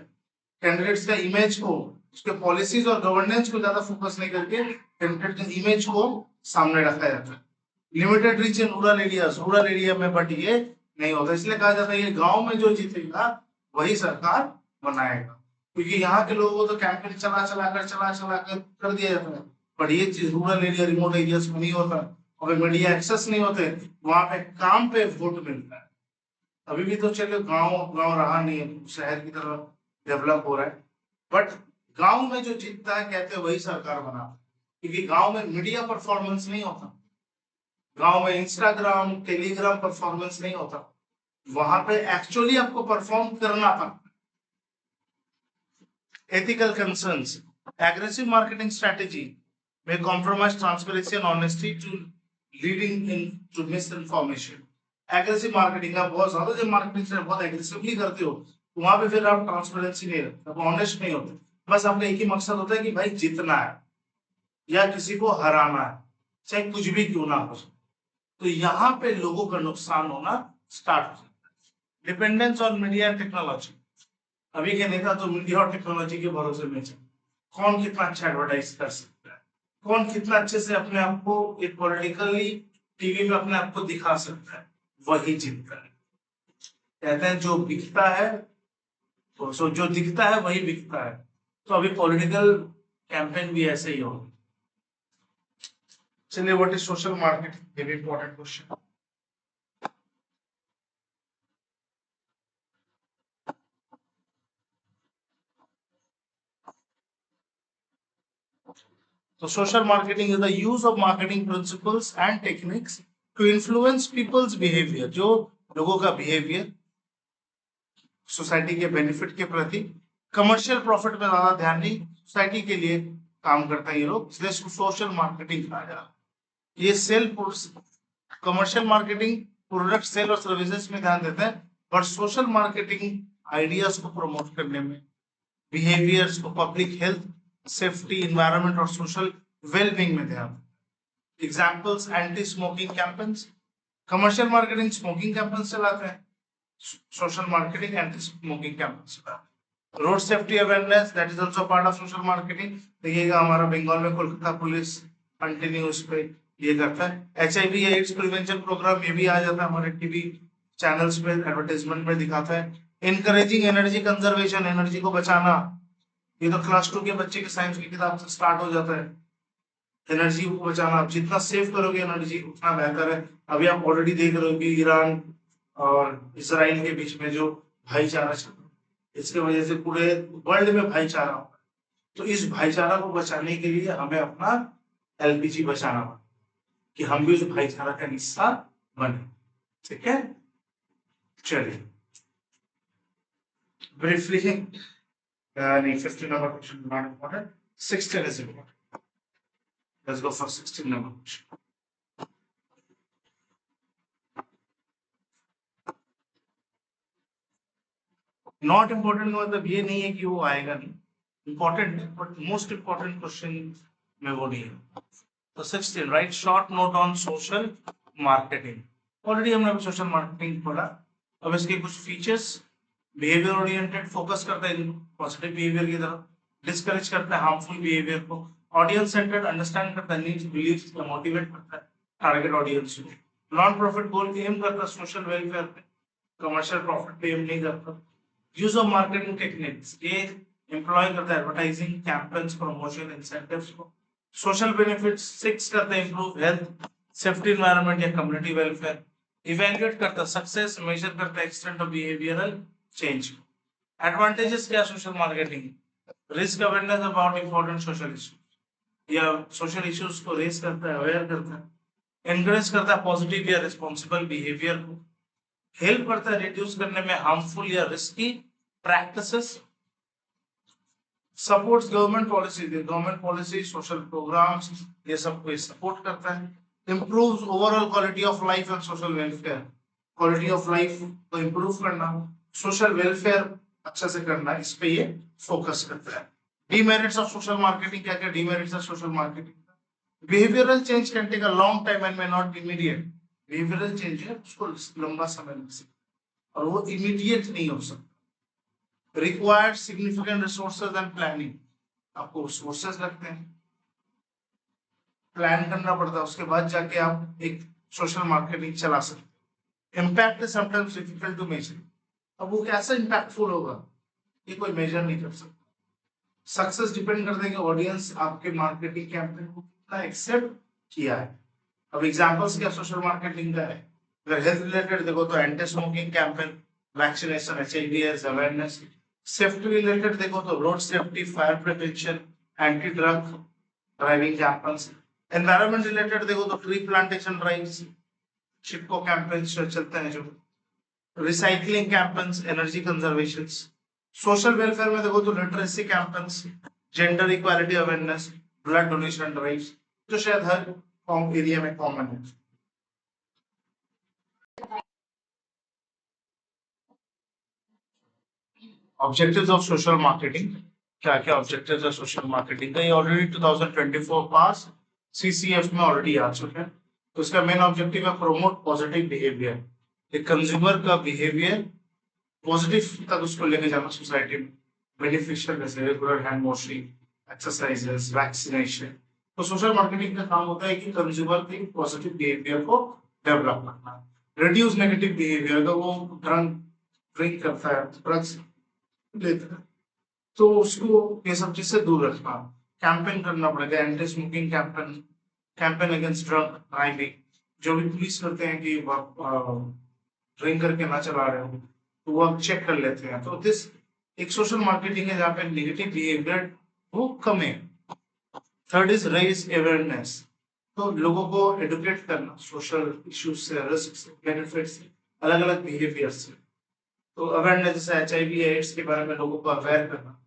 कैंडिडेट्स का इमेज को, उसके पॉलिसीज और गवर्नेंस को ज्यादा फोकस नहीं करके कैंडिडेट के इमेज को सामने रखा जाता है। Limited reach in rural area में, बट ये नहीं होता, इसलिए कहा जाता है ये गांव में जो जीतेगा वही सरकार बनाएगा, क्योंकि यहाँ के लोगों को तो कैंपेन चला चला कर कर दिया जाता है, बट ये चीज रूरल एरिया रिमोट एरियाज में नहीं होता, और मीडिया एक्सेस नहीं होते, वहां पे काम पे वोट मिलता है। अभी भी तो चलो गांव गांव रहा नहीं है, शहर की तरफ डेवलप हो रहा है, बट गांव में जो जीतता है कहते हैं वही सरकार बनाता है, क्योंकि गांव में मीडिया परफॉर्मेंस नहीं होता, गांव में इंस्टाग्राम टेलीग्राम परफॉर्मेंस नहीं होता, वहां पे एक्चुअली आपको परफॉर्म करना पड़ता है। Ethical concerns, aggressive marketing strategy में compromise transparency and honesty to leading in to misinformation. Aggressive marketing, आप बहुत ज्यादा जब मार्केटिंग से बहुत एग्रेसिवली करते हो तो वहां पे फिर आप ट्रांसपेरेंसी नहीं रखते, आप ऑनेस्ट नहीं होते, बस आपका एक ही मकसद होता है कि भाई जीतना है या किसी को हराना है, चाहे कुछ भी क्यों ना हो, तो यहाँ पे लोगों का नुकसान होना स्टार्ट हो जाता है। Dependence on media and technology, अभी के नेता तो मीडिया और टेक्नोलॉजी के भरोसे में चल, कौन कितना अच्छा एडवर्टाइज कर सकता है, कौन कितना अच्छे से अपने आप को एक पॉलिटिकली टीवी में अपने आप को दिखा सकता है, वही जीतता है। कहते हैं जो बिकता है तो जो दिखता है वही बिकता है, तो अभी पॉलिटिकल कैंपेन भी ऐसे ही होगा। चलिए, व्हाट इज सोशल मार्केटिंग, ये भी important question. So social marketing is the use of marketing principles and techniques to influence people's behavior, जो लोगों का behavior सोसाइटी के बेनिफिट के प्रति, कमर्शियल प्रॉफिट में ज्यादा ध्यान नहीं, सोसाइटी के लिए काम करता है ये लोग, इसलिए इसको सोशल मार्केटिंग कहा जा रहा है। ये sale, commercial marketing product sale और सर्विसेज में ध्यान देते हैं, पर सोशल मार्केटिंग आइडियाज को प्रमोट करने में, बिहेवियर्स को, पब्लिक हेल्थ, सेफ्टी, इन्वायरमेंट और सोशल वेलबींग में ध्यान। Examples, anti smoking campaigns, commercial marketing smoking campaigns चलाते हैं, social marketing anti smoking campaigns चलाते हैं। Road safety awareness, that is also part of social marketing. देखिएगा हमारा बंगाल में कोलकाता पुलिस कंटिन्यू उस पे ये करता है। HIV एड्स प्रिवेंशन प्रोग्राम, ये भी आ जाता है हमारे टीवी चैनल्स पे, एडवर्टाइजमेंट में दिखाता है। इनकरेजिंग एनर्जी कंजर्वेशन, एनर्जी को बचाना, ये तो क्लास 2 के बच्चे के साइंस की किताब से स्टार्ट हो जाता है। एनर्जी को बचाना, आप जितना सेव करोगे एनर्जी उतना बेहतर है। अभी आप ऑलरेडी देख रहे हो कि ईरान और इसराइल के बीच में जो भाईचारा चल रहा है, इसके वजह से पूरे वर्ल्ड में भाईचारा हो, तो इस भाईचारा को बचाने के लिए हमें अपना LPG बचाना होगा, कि हम भी उस भाईचारा का हिस्सा बने। ठीक है, चलिए ब्रीफली, नहीं 15 number question not important, 16 is important. Let's go for 16 number question. Not important का मतलब ये नहीं है कि वो आएगा नहीं, इम्पोर्टेंट है, बट मोस्ट इम्पोर्टेंट क्वेश्चन में वो नहीं है। तो 16, right short note on social marketing. Already हमने अभी सोशल मार्केटिंग पढ़ा, अब इसके कुछ फीचर्स, बिहेवियर ओरिएंटेड, फोकस करता है पॉजिटिव बिहेवियर की तरफ, डिस्करेज करता है हार्मफुल बिहेवियर को, ऑडियंस सेंटर्ड, अंडरस्टैंड करता है नीड्स बिलीव्स को, मोटिवेट करता है टारगेट ऑडियंस को, नॉन प्रॉफिट गोल की एम करता है सोशल वेलफेयर पे, कमर्शियल प्रॉफिट पे एम नहीं करता। यूज ऑफ मार्केटिंग टेक्निक्स, ये एम्प्लॉय करता है एडवर्टाइजिंग, कैंपेन्स, प्रमोशन, इंसेंटिव्स को। सोशल बेनिफिट्स 6 करता है इंप्रूव हेल्थ, सेफ्टी, एनवायरनमेंट या कम्युनिटी वेलफेयर। इवैल्यूएट करता है सक्सेस, मेजर करता है extent of behavioural change. Advantages क्या social marketing, risk awareness about important social issues, या सोशल इश्यूज को रेस करता है, अवेयर करता है, एनकरेज करता है पॉजिटिव या रिस्पॉन्सिबल बिहेवियर को, हेल्प करता है रिड्यूस करने में हार्मफुल या risky practices, supports government policy, social programs, ये सब को सपोर्ट करता है, improves overall quality of life and social welfare, quality of life को इंप्रूव करना, सोशल वेलफेयर अच्छा से करना है, इस पे ये फोकस करता है। डीमेरिट्स ऑफ सोशल मार्केटिंग, क्या क्या demerits of social marketing? Behavioural change can take a long time and may not immediate. Behavioural change है उसको लंबा समय लग सकता और वो इमीडिएट नहीं हो सकता। Required significant resources and planning, आपको रिसोर्सेज लगते हैं, प्लान करना पड़ता है, उसके बाद जाके आप एक सोशल मार्केटिंग चला सकते हैं। Impact is sometimes difficult to measure, अब वो कैसा इम्पैक्टफुल होगा ये कोई मेजर नहीं कर सकता। सक्सेस डिपेंड करता है कि ऑडियंस आपके मार्केटिंग कैंपेन को कितना एक्सेप्ट किया है। अब एग्जांपल्स क्या सोशल मार्केटिंग का है? अगर हेल्थ रिलेटेड देखो तो anti smoking campaign, vaccination, HIV awareness. Safety related देखो तो road safety, fire prevention, anti drug driving campaigns. Environment related देखो तो ट्री प्लांटेशन ड्राइव्स, चिपको कैंपेन्स चलते हैं जो, recycling campaigns, energy conservation. Social welfare में देखो तो literacy campaigns, gender equality awareness, blood donation drives, जो शायद हर एरिया में कॉमन है। ऑब्जेक्टिव्स ऑफ सोशल मार्केटिंग, क्या क्या ऑब्जेक्टिव्स ऑफ सोशल मार्केटिंग का, ये ऑलरेडी 2024 पास सीसीएफ में ऑलरेडी आ चुके हैं। तो उसका मेन ऑब्जेक्टिव है प्रमोट पॉजिटिव बिहेवियर, कंज्यूमर का बिहेवियर पॉजिटिव तक उसको लेके जाना सोसाइटी में, बेनिफिशियल जैसे regular hand washing, exercises, vaccination. तो सोशल मार्केटिंग का काम होता है कि कंज्यूमर के पॉजिटिव बिहेवियर को डेवलप करना, रिड्यूस नेगेटिव बिहेवियर। तो वो ड्रिंक करता है, ड्रग्स लेता है, तो उसको ये सब चीज से दूर रखना, कैंपेन करना पड़ेगा, anti smoking campaign, campaign against drug driving. जो भी पुलिस करते हैं कि ड्रिंक करके ना चला रहे हो तो वो अब चेक कर लेते हैं। तो दिस एक सोशल मार्केटिंग है जहाँ पे नेगेटिव बिहेवियर वो कम है। थर्ड इज रेज अवेयरनेस, तो लोगों को एडुकेट करना सोशल इश्यूज से, रिस्क से, बेनिफिट से, अलग अलग बिहेवियर से। तो अवेयरनेस जैसे एचआईवी एड्स के बारे में लोगों को अवेयर करना,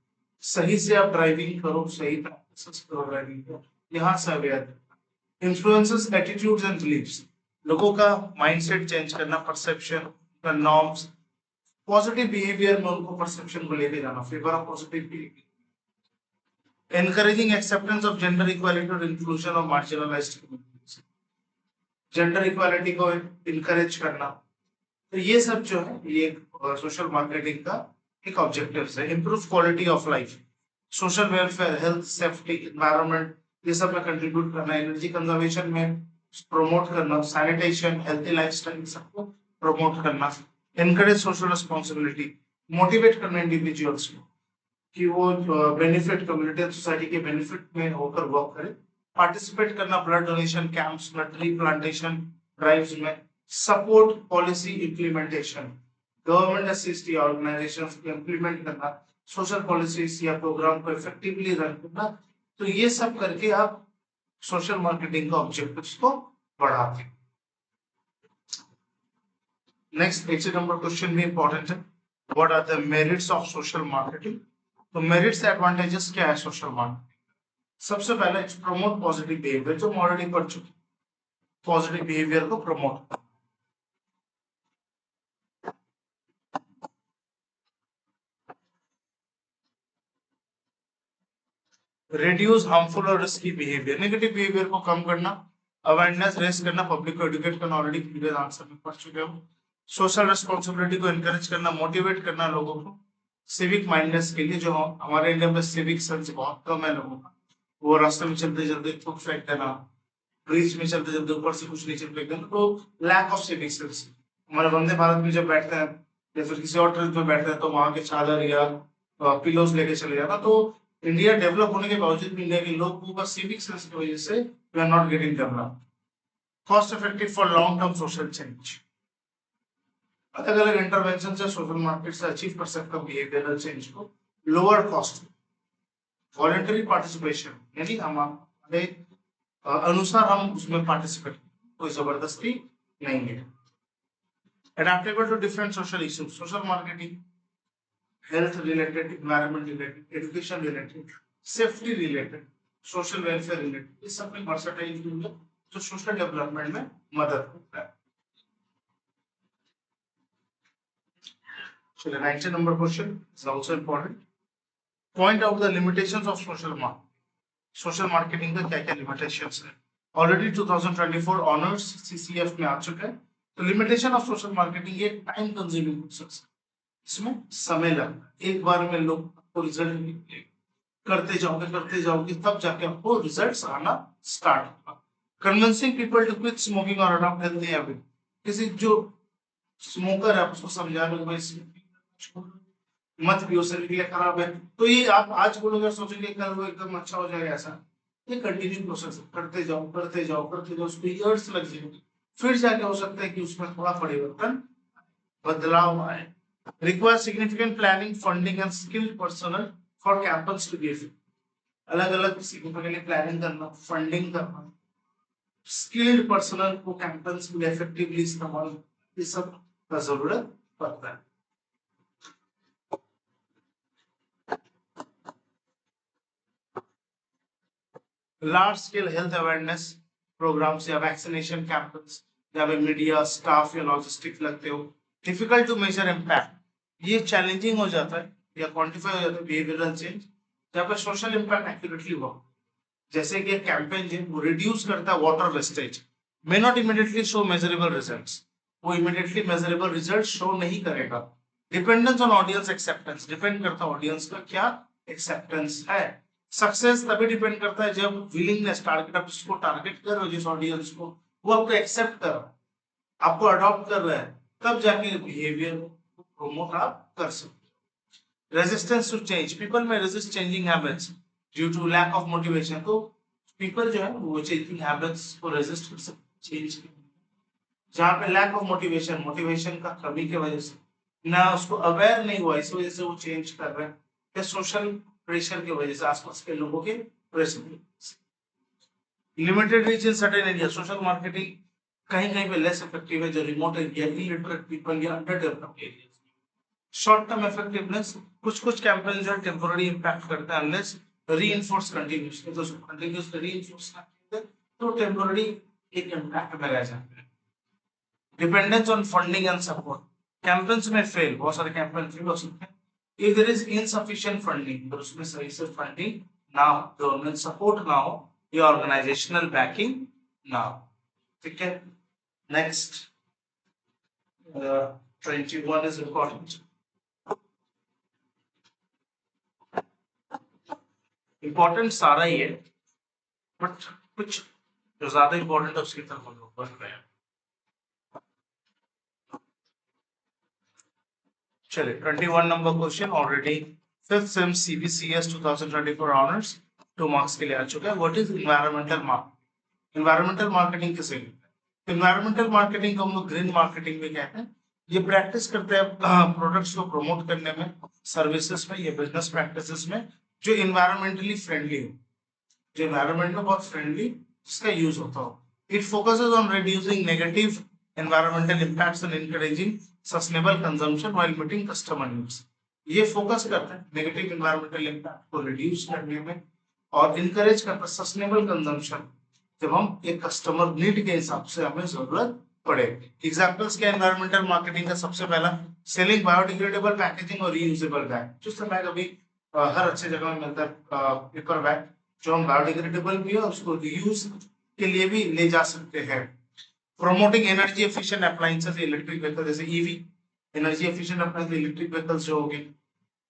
सही से आप ड्राइविंग करो, सही प्रैक्टिसेस करो ड्राइविंग को, यहाँ से अवेयर करना। इन्फ्लुएंसेस एटीट्यूड्स एंड बिलीव्स, लोगों का माइंडसेट चेंज करना, परसेप्शन, नॉर्म्स, पॉजिटिव बिहेवियर में उनको परसेप्शन को लेके जाना, favour of positive behaviour. Encouraging acceptance of gender equality और inclusion of marginalised communities, gender equality को इनकरेज करना। तो ये सब जो है ये सोशल मार्केटिंग का एक ऑब्जेक्टिव है। Improve quality of life, social welfare, health, safety, environment, ये सब में कंट्रीब्यूट करना, एनर्जी कंजर्वेशन में प्रमोट करना, सैनिटेशन, हेल्थी लाइफस्टाइल सबको प्रमोट करना। एनकरेज सोशल रिस्पॉन्सिबिलिटी, मोटिवेट करना इंडिविजुअल्स को कि वो बेनिफिट कम्युनिटी एंड सोसाइटी के बेनिफिट में होकर वर्क करे। पार्टिसिपेट करना ब्लड डोनेशन कैंप्स में, ट्री प्लांटेशन ड्राइव्स में। Support policy implementation, government assist organisations को इंप्लीमेंट करना, सोशल पॉलिसीज या प्रोग्राम को इफेक्टिवली रन करना। तो ये सब करके आप सोशल मार्केटिंग का ऑब्जेक्टिव्स को बढ़ाते हैं। नेक्स्ट 80 नंबर क्वेश्चन भी इंपॉर्टेंट है, what are the merits of social marketing? तो मेरिट्स एडवांटेजेस क्या है सोशल मार्केटिंग? सबसे पहले प्रमोट पॉजिटिव बिहेवियर, जो हम ऑलरेडी पढ़ चुके, पॉजिटिव बिहेवियर को प्रमोट, रिड्यूस हार्मफुल और रिस्की बिहेवियर, नेगेटिव बिहेवियर को कम करना, अवेयरनेस रेस करना, पब्लिक को एजुकेट करना, ऑलरेडी प्रीवियस आंसर में पढ़ चुके हो। सोशल रिस्पॉन्सिबिलिटी को एनकरेज करना, मोटिवेट करना लोगों को सिविक माइंडनेस के लिए, जो हमारे इंडिया में सिविक सेंस बहुत कम है लोगों का, वो रास्ते में चलते चलते थूक फेंक देना, ब्रिज में चलते चलते ऊपर से कुछ नीचे फेंक देना, तो लैक ऑफ सिविक सेंस। हमारे वंदे भारत में जब बैठते हैं या फिर किसी और ट्रेन में बैठते हैं तो वहां के चादर या पिलोस लेके चले जाना। तो इंडिया डेवलप होने के बावजूद भी इंडिया के लोगों का सिविक सेंस की वजह से we are not getting develop. Cost effective for long term social change, अलग अलग इंटरवेंशन से सोशल मार्केट से अचीव कर सकता बिहेवियरल चेंज को लोअर कॉस्ट। वॉलंटरी पार्टिसिपेशन, यानी हमारे अनुसार हम उसमें पार्टिसिपेट, कोई जबरदस्ती नहीं है। Adaptable to different social issues, social marketing health related, environment related, education related, safety related, social welfare related, इस सब में वर्सटाइल टूल है जो सोशल डेवलपमेंट में मदद करता है। चलिए 90 number question is also important. Point out the limitations of social marketing. Social marketing का क्या क्या लिमिटेशंस है. ऑलरेडी 2024 ऑनर्स सीसीएफ में आ चुका है. तो लिमिटेशन ऑफ सोशल मार्केटिंग एक टाइम कंज्यूमिंग प्रोसेस. इसमें समय लगता है. एक बार में लोग आपको रिजल्ट करते जाओगे तब जाके आपको रिजल्ट्स आना स्टार्ट होगा. Convincing people to quit smoking और अडॉप्ट हेल्दी हैबिट. किसी जो स्मोकर है उसको समझाने में मत पियो, शरीर के लिए खराब है. तो ये आप आज बोलोगे सोचेंगे कल वो एकदम अच्छा हो जाएगा, ऐसा ये कंटिन्यू प्रोसेस है. करते जाओ उसको इयर्स लग जाएंगे. फिर जाके हो सकता है कि उसमें थोड़ा परिवर्तन बदलाव आए. Require significant planning funding and skilled personnel for campus to be effective. अलग अलग सीखने के लिए प्लानिंग करना, फंडिंग करना, स्किल्ड पर्सनल को कैंपस में इफेक्टिवली इस्तेमाल, ये सब का जरूरत पड़ता है. Large scale health awareness programs या वैक्सीनेशन कैंपेन्स जहाँ पे मीडिया स्टाफ या लॉजिस्टिक लगते हो. Difficult to measure impact. ये चैलेंजिंग हो जाता है या क्वांटिफाई हो जाता है बिहेवियरल चेंज जहाँ पे सोशल इम्पैक्ट एक्यूरेटली हो. जैसे कि एक कैंपेन है वो रिड्यूस करता है water wastage, may not immediately show measurable results. वो इमीडिएटली मेजरेबल रिजल्ट शो नहीं करेगा. Dependence on audience acceptance. Depend करता है ऑडियंस का क्या एक्सेप्टेंस है. सक्सेस तभी डिपेंड करता है जब विलिंगनेस, टारगेट आप जिसको टारगेट कर रहे हो, जिस ऑडियंस को, वो आपको एक्सेप्ट कर रहा है, आपको अडॉप्ट कर रहा है, तब जाके बिहेवियर को प्रोमोट आप कर सकते हो. Resistance to change. पीपल में resist changing habits due to lack of motivation. तो पीपल जो है वो चेंजिंग हैबिट्स को रेजिस्ट कर सकते हैं चेंज. जहाँ पे लैक ऑफ मोटिवेशन, मोटिवेशन का कमी की वजह से, ना उसको अवेयर नहीं हुआ, इस वजह से वो चेंज कर रहे हैं, या सोशल प्रेशर की वजह से, आसपास के लोगों के pressure. Limited reach in certain area. Social marketing कहीं कहीं पे लेस इफेक्टिव है जो रिमोट एरिया, इलिटरेट पीपल या under developed area. Short term effectiveness. कुछ कैंपेन जो टेम्पोररी इंपैक्ट करता है अनलेस रीइंफोर्स कंटिन्यूअसली. तो कंटिन्यूअसली रीइंफोर्स करते तो टेम्पोररी एक इंपैक्ट में रह जाते हैं. Dependence on funding and support. Campaigns में फेल, बहुत सारे कैंपेन फेल हो सकते हैं if there is insufficient funding. तो उसमें सही से फंडिंग ना हो, गवर्नमेंट सपोर्ट ना हो, या ऑर्गेनाइजेशनल बैकिंग ना हो. ठीक है. Next 21 is important. इंपॉर्टेंट सारा ही है बट कुछ जो ज्यादा इंपॉर्टेंट है उसकी तरफ हम लोग बढ़ रहे हैं. चलिए 21 number question. Already 5th same CBCS 2024 honours 2 marks के लिए आ चुका है. What is environmental marketing. Environmental marketing किसे कहते हैं. एनवायरमेंटल मार्केटिंग को हम लोग ग्रीन मार्केटिंग भी कहते हैं. ये प्रैक्टिस करते हैं प्रोडक्ट्स को प्रमोट करने में, सर्विसेज में या बिजनेस प्रैक्टिसेस में जो एनवायरमेंटली फ्रेंडली हो, जो एनवायरमेंट में बहुत फ्रेंडली जिसका यूज होता हो. It focuses on reducing negative environmental impacts and encouraging sustainable consumption while meeting customer needs. ये फोकस करते हैं नेगेटिव एनवायरमेंटल इम्पैक्ट को रिड्यूस करने में और इनकरेज करता है सस्टेनेबल कंजम्पशन जब हम एक कस्टमर नीड के हिसाब से हमें जरूरत पड़े. एग्जांपल्स क्या एनवायरमेंटल मार्केटिंग का. सबसे पहला सेलिंग बायोडिग्रेडेबल पैकेजिंग और रीयूजेबल बैग. जिस बैग अभी हर अच्छे जगह में मिलता है पेपर बैग जो हम बायोडिग्रेडेबल भी है उसको रीयूज के लिए भी ले जा सकते हैं. Promoting energy efficient appliances, electric vehicle जैसे EV, energy efficient appliances, electric vehicles जो हो गए.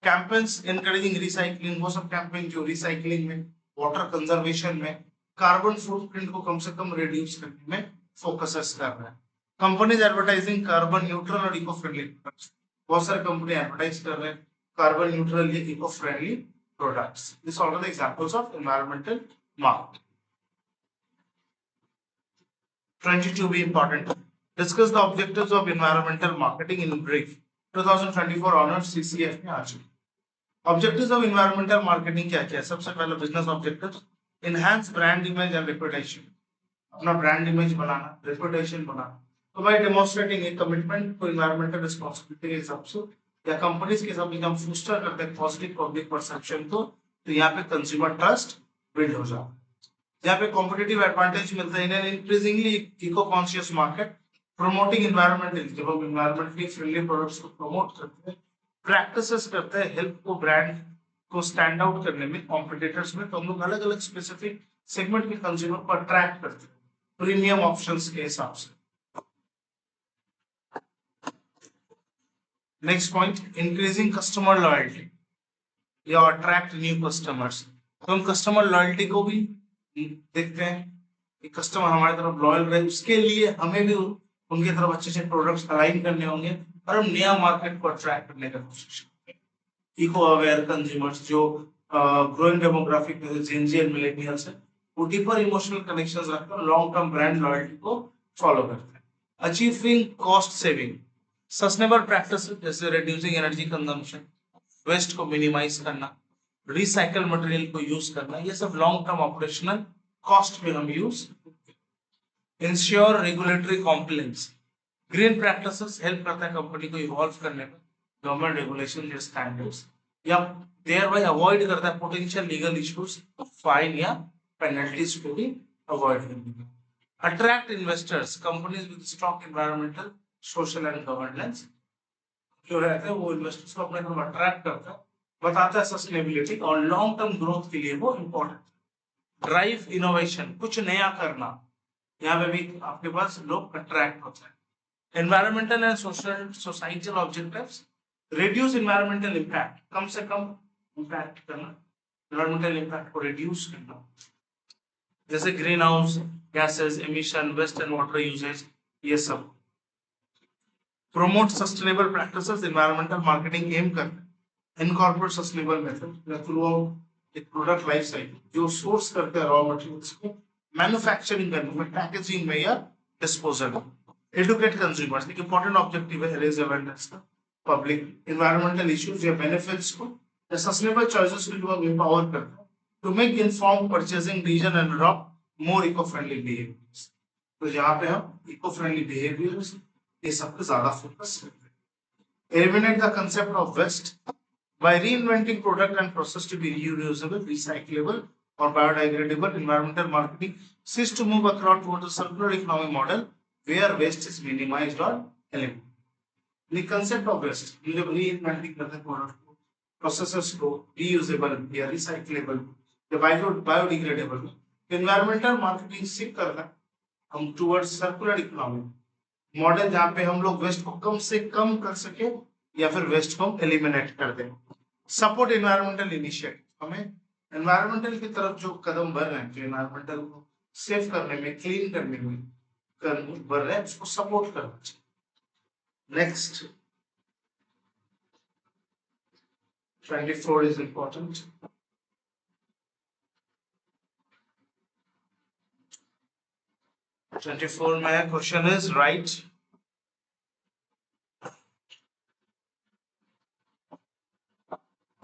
Campaigns encouraging recycling. वो सब कैंपेन जो रिसाइकलिंग में, वाटर कंजर्वेशन में, कार्बन फुटप्रिंट को कम से कम रिड्यूस करने में फोकस कर रहा है. कंपनीज एडवर्टाइजिंग कार्बन न्यूट्रल और इको फ्रेंडली प्रोडक्ट्स. बहुत सारे कंपनी एडवर्टाइज कर रहे हैं कार्बन न्यूट्रल या eco friendly products. This are the examples of environmental marketing. 22 be important. Discuss the objectives of environmental marketing in brief. 2024 honours CCF में आ चुके. Objectives of environmental marketing क्या क्या है. सबसे पहले business objectives. Enhance brand image and reputation. अपना ब्रांड इमेज बनाना, रेपुटेशन बनाना. तो भाई डेमोन्स्ट्रेटिंग एक कमिटमेंट टू एनवायरमेंटल रिस्पांसिबिलिटी के हिसाब से या कंपनीज के हिसाब से हम फूस्टर करते हैं पॉजिटिव पब्लिक परसेप्शन को, तो यहाँ पे कंज्यूमर ट्रस्ट बिल्ड हो जाता है. जहाँ पे कॉम्पिटिटिव एडवांटेज मिलता है in an increasingly eco conscious market. Promoting environmental. जब हम एनवायरमेंटली फ्रेंडली प्रोडक्ट्स को प्रमोट करते हैं प्रैक्टिसेस करते हैं हेल्प को ब्रांड को स्टैंड आउट करने में कॉम्पिटिटर्स में। तो हम लोग अलग अलग स्पेसिफिक सेगमेंट के कंज्यूमर को अट्रैक्ट करते हैं प्रीमियम ऑप्शंस के हिसाब से। Next point, increasing customer loyalty या अट्रैक्ट न्यू कस्टमर्स। तो हम कस्टमर लॉयल्टी को भी देखते हैं कि कस्टमर हमारी तरफ लॉयल रहे, उसके लिए हमें भी उनकी तरफ अच्छे अच्छे प्रोडक्ट्स अलाइन करने होंगे और हम नया मार्केट को अट्रैक्ट करने का कोशिश करेंगे। इको अवेयर कंज्यूमर्स जो growing demographic Gen and millennials है, वो डीपर इमोशनल कनेक्शंस रखकर लॉन्ग टर्म ब्रांड लॉयल्टी को फॉलो करते हैं। Achieving cost saving, sustainable practices जैसे रिड्यूसिंग एनर्जी कंजम्पशन, वेस्ट को मिनिमाइज करना, रिसाइकल मटेरियल को यूज करना, ये सब लॉन्ग टर्म ऑपरेशनल कॉस्ट में हम use. Ensure regulatory compliance, green practices help करता है कंपनी को इवॉल्व करने में गवर्नमेंट रेगुलेशन या स्टैंडर्ड्स, या देयर बाय अवॉइड करता है पोटेंशियल लीगल इश्यूज, फाइन या पेनल्टीज को भी अवॉइड करने में। Attract investors, companies with strong environmental social and governance जो रहते हैं वो इन्वेस्टर्स को अपने तरफ अट्रैक्ट करता है, बताता है सस्टेनेबिलिटी और लॉन्ग टर्म ग्रोथ के लिए वो इम्पोर्टेंट। ड्राइव इनोवेशन, कुछ नया करना, यहाँ पे भी आपके पास लोग अट्रैक्ट होते हैं। Environmental and social societal objectives, reduce environmental impact, कम से कम इम्पैक्ट करना, एनवायरमेंटल इम्पैक्ट को रिड्यूस करना, जैसे greenhouse gases emission, waste and water usages, ये सब। Promote sustainable practices, environmental marketing aim करते हैं इनकॉर्पोरेट सस्टेनेबल मेथड थ्रू एक प्रोडक्ट लाइफ साइकिल, जो सोर्स करते हैं रॉ मटेरियल्स को मैन्युफैक्चरिंग करने में, पैकेजिंग में या डिस्पोजल में। एडुकेट कंज्यूमर्स, एक इंपॉर्टेंट ऑब्जेक्टिव है रेज अवेयरनेस का पब्लिक एनवायरमेंटल इश्यूज या बेनिफिट्स को या सस्टेनेबल चॉइसेस को एम्पावर करता है to make inform purchasing decision and adopt more eco friendly behaviours. तो यहाँ पे हम इको फ्रेंडली बिहेवियर्स ये सब पे ज्यादा फोकस करते हैं। Eliminate the concept of waste by reinventing product and process to be reusable, recyclable or biodegradable. Environmental marketing seeks to move across towards a circular economy model where waste is minimized or eliminated. The concept of waste, reinventing करते product को, processes को reusable या recyclable या biodegradable, environmental marketing सीख करना हम towards circular economy मॉडल जहाँ पे हम लोग वेस्ट को कम से कम कर सके या फिर वेस्ट को एलिमिनेट कर दें। सपोर्ट एनवायरमेंटल इनिशिएटिव, हमें एनवायरमेंटल की तरफ जो कदम बढ़ रहे हैं, जो एनवायरमेंटल को सेव करने में, क्लीन करने में बढ़ रहे हैं, उसको सपोर्ट करना चाहिए। Next 24 is important. में question is write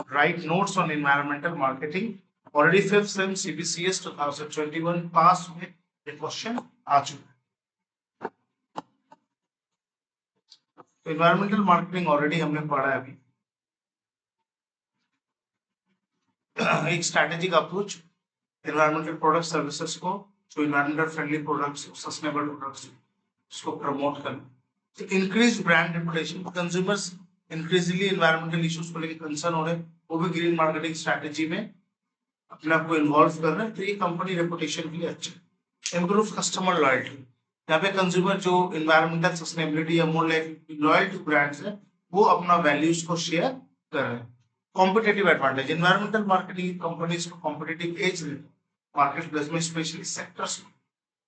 write notes on environmental marketing. Already 5th sem CBCS 2021 पास में ये क्वेश्चन आ चुका है। तो environmental marketing ऑलरेडी हमने पढ़ा है अभी। एक strategic approach environmental product services को, जो environmental friendly products, sustainable products उसको प्रमोट करना। Increase brand reputation, consumers increasingly environmental issues को लेकर कंसर्न हो रहे हैं, वो भी ग्रीन मार्केटिंग स्ट्रैटेजी में अपने आप को इन्वॉल्व कर रहे हैं, तो ये कंपनी रेपुटेशन के लिए अच्छा। इंप्रूव कस्टमर लॉयल्टी, यहाँ पे कंज्यूमर जो एनवायरमेंटल सस्टेनेबिलिटी या मोर लॉयल टू ब्रांड्स है, वो अपना वैल्यूज को शेयर कर रहे हैं। Competitive advantage, environmental marketing companies को कॉम्पिटेटिव एज देते हैं मार्केट प्लेस में, स्पेशली सेक्टर्स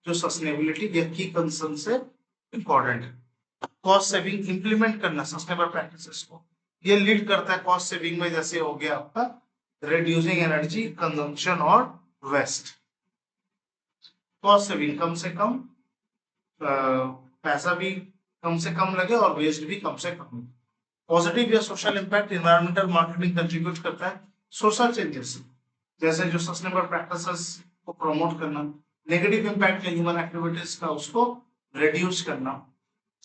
जो सस्टेनेबिलिटी या की कंसर्न से इंपॉर्टेंट है। कॉस्ट सेविंग इंप्लीमेंट करना सस्टेनेबल प्रैक्टिसेस को, ये लीड करता है कॉस्ट सेविंग में, जैसे हो गया आपका रिड्यूसिंग एनर्जी कंजम्पशन और वेस्ट। कॉस्ट सेविंग, कम से कम पैसा भी कम से कम लगे और वेस्ट भी कम से कम। पॉजिटिव या social impact, environmental marketing contribute करता है सोशल चेंजेस, जैसे जो सस्टेनेबल प्रैक्टिसेस को प्रमोट करना। नेगेटिव इंपैक्ट या ह्यूमन एक्टिविटीज का उसको रिड्यूस करना।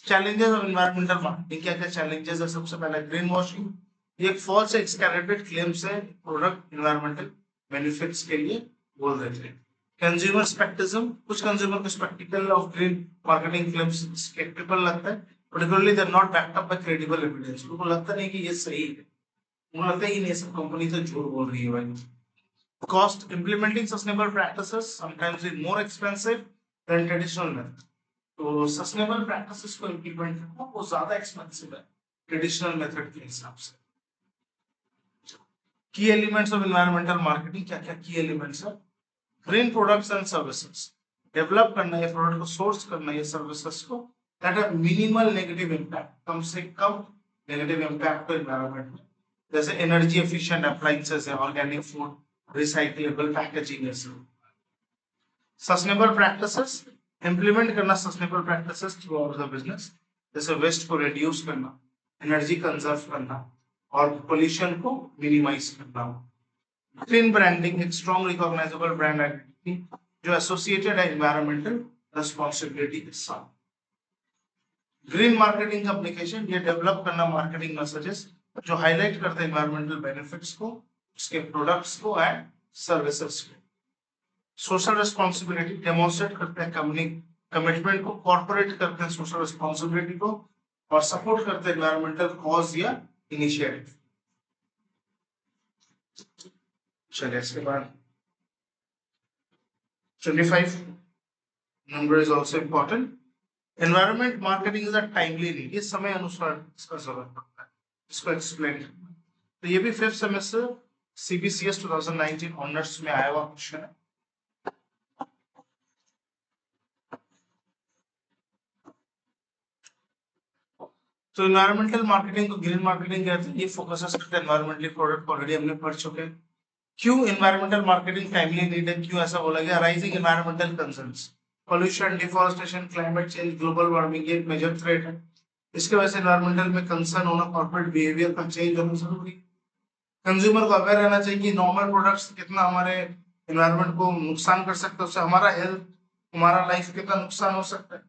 चैलेंजेस ऑफ एनवायरमेंटल मार्केटिंग, क्या क्या चैलेंजेस है? सबसे पहले ग्रीन वॉशिंग, ये एक फॉल्स एक्सकैरेटेड क्लेम से प्रोडक्ट एनवायरमेंटल बेनिफिट्स के लिए बोल देते हैं। कंज्यूमर स्पेक्टिज्म, कुछ कंज्यूमर को sceptical of green marketing claims sceptical लगता है, particularly they're not backed up by credible evidence. उनको लगता नहीं कि ये सही है, उनको लगता है कि ये सब कंपनी तो झूठ बोल रही है भाई. Cost implementing sustainable practices sometimes is more expensive than traditional method. तो sustainable practices को implement करना वो ज्यादा expensive है traditional method के हिसाब से. Key elements of environmental marketing, क्या क्या key elements है? Green products and services. Develop करना है product को, source करना है services को that have minimal negative impact, कम से कम negative impact to environment में, जैसे energy efficient appliances है, organic food, recyclable packaging है सब. Sustainable practices, implement करना sustainable practices throughout the business, जैसे waste को reduce करना, energy conserve करना और pollution को minimize करना. Green branding, एक strong recognizable brand identity जो associated है environmental responsibility के साथ. ग्रीन मार्केटिंग एप्लीकेशन, ये डेवलप करना मार्केटिंग मैसेजेस जो हाईलाइट करते हैं एनवायरमेंटल बेनिफिट्स को, उसके प्रोडक्ट्स को एंड सर्विसेज को. सोशल रिस्पांसिबिलिटी, डेमोन्स्ट्रेट करते हैं कंपनी कमिटमेंट को, कॉर्पोरेट करते हैं सोशल रिस्पांसिबिलिटी को और सपोर्ट करते हैं एनवायरमेंटल कॉज या इनिशिएटिव. चलिए इसके बाद 25 number is also important. Environment marketing is a timely need, इस समय अनुसार इसका जरूरत पड़ता है, इसको एक्सप्लेन करना. तो ये भी 5th सेमेस्टर CBCS 2019 ऑनर्स में आया हुआ क्वेश्चन है. तो एनवायरमेंटल मार्केटिंग को ग्रीन मार्केटिंग कहते हैं. ये फोकसेस करते हैं एनवायरमेंटल प्रोडक्ट, ऑलरेडी हमने पढ़ चुके हैं. क्यों एनवायरमेंटल मार्केटिंग टाइमली नीड है, क्यों ऐसा बोला गया? Rising environmental concerns, pollution, deforestation, climate change, global warming ये एक मेजर थ्रेट है. इसके वजह से एनवायरमेंटल में कंसर्न होना, कॉर्पोरेट बिहेवियर का चेंज होना जरूरी है. कंज्यूमर को अवेयर रहना चाहिए कि नॉर्मल प्रोडक्ट्स कितना हमारे एनवायरमेंट को नुकसान कर सकते हैं, उससे हमारा हेल्थ, हमारा लाइफ कितना नुकसान हो सकता है.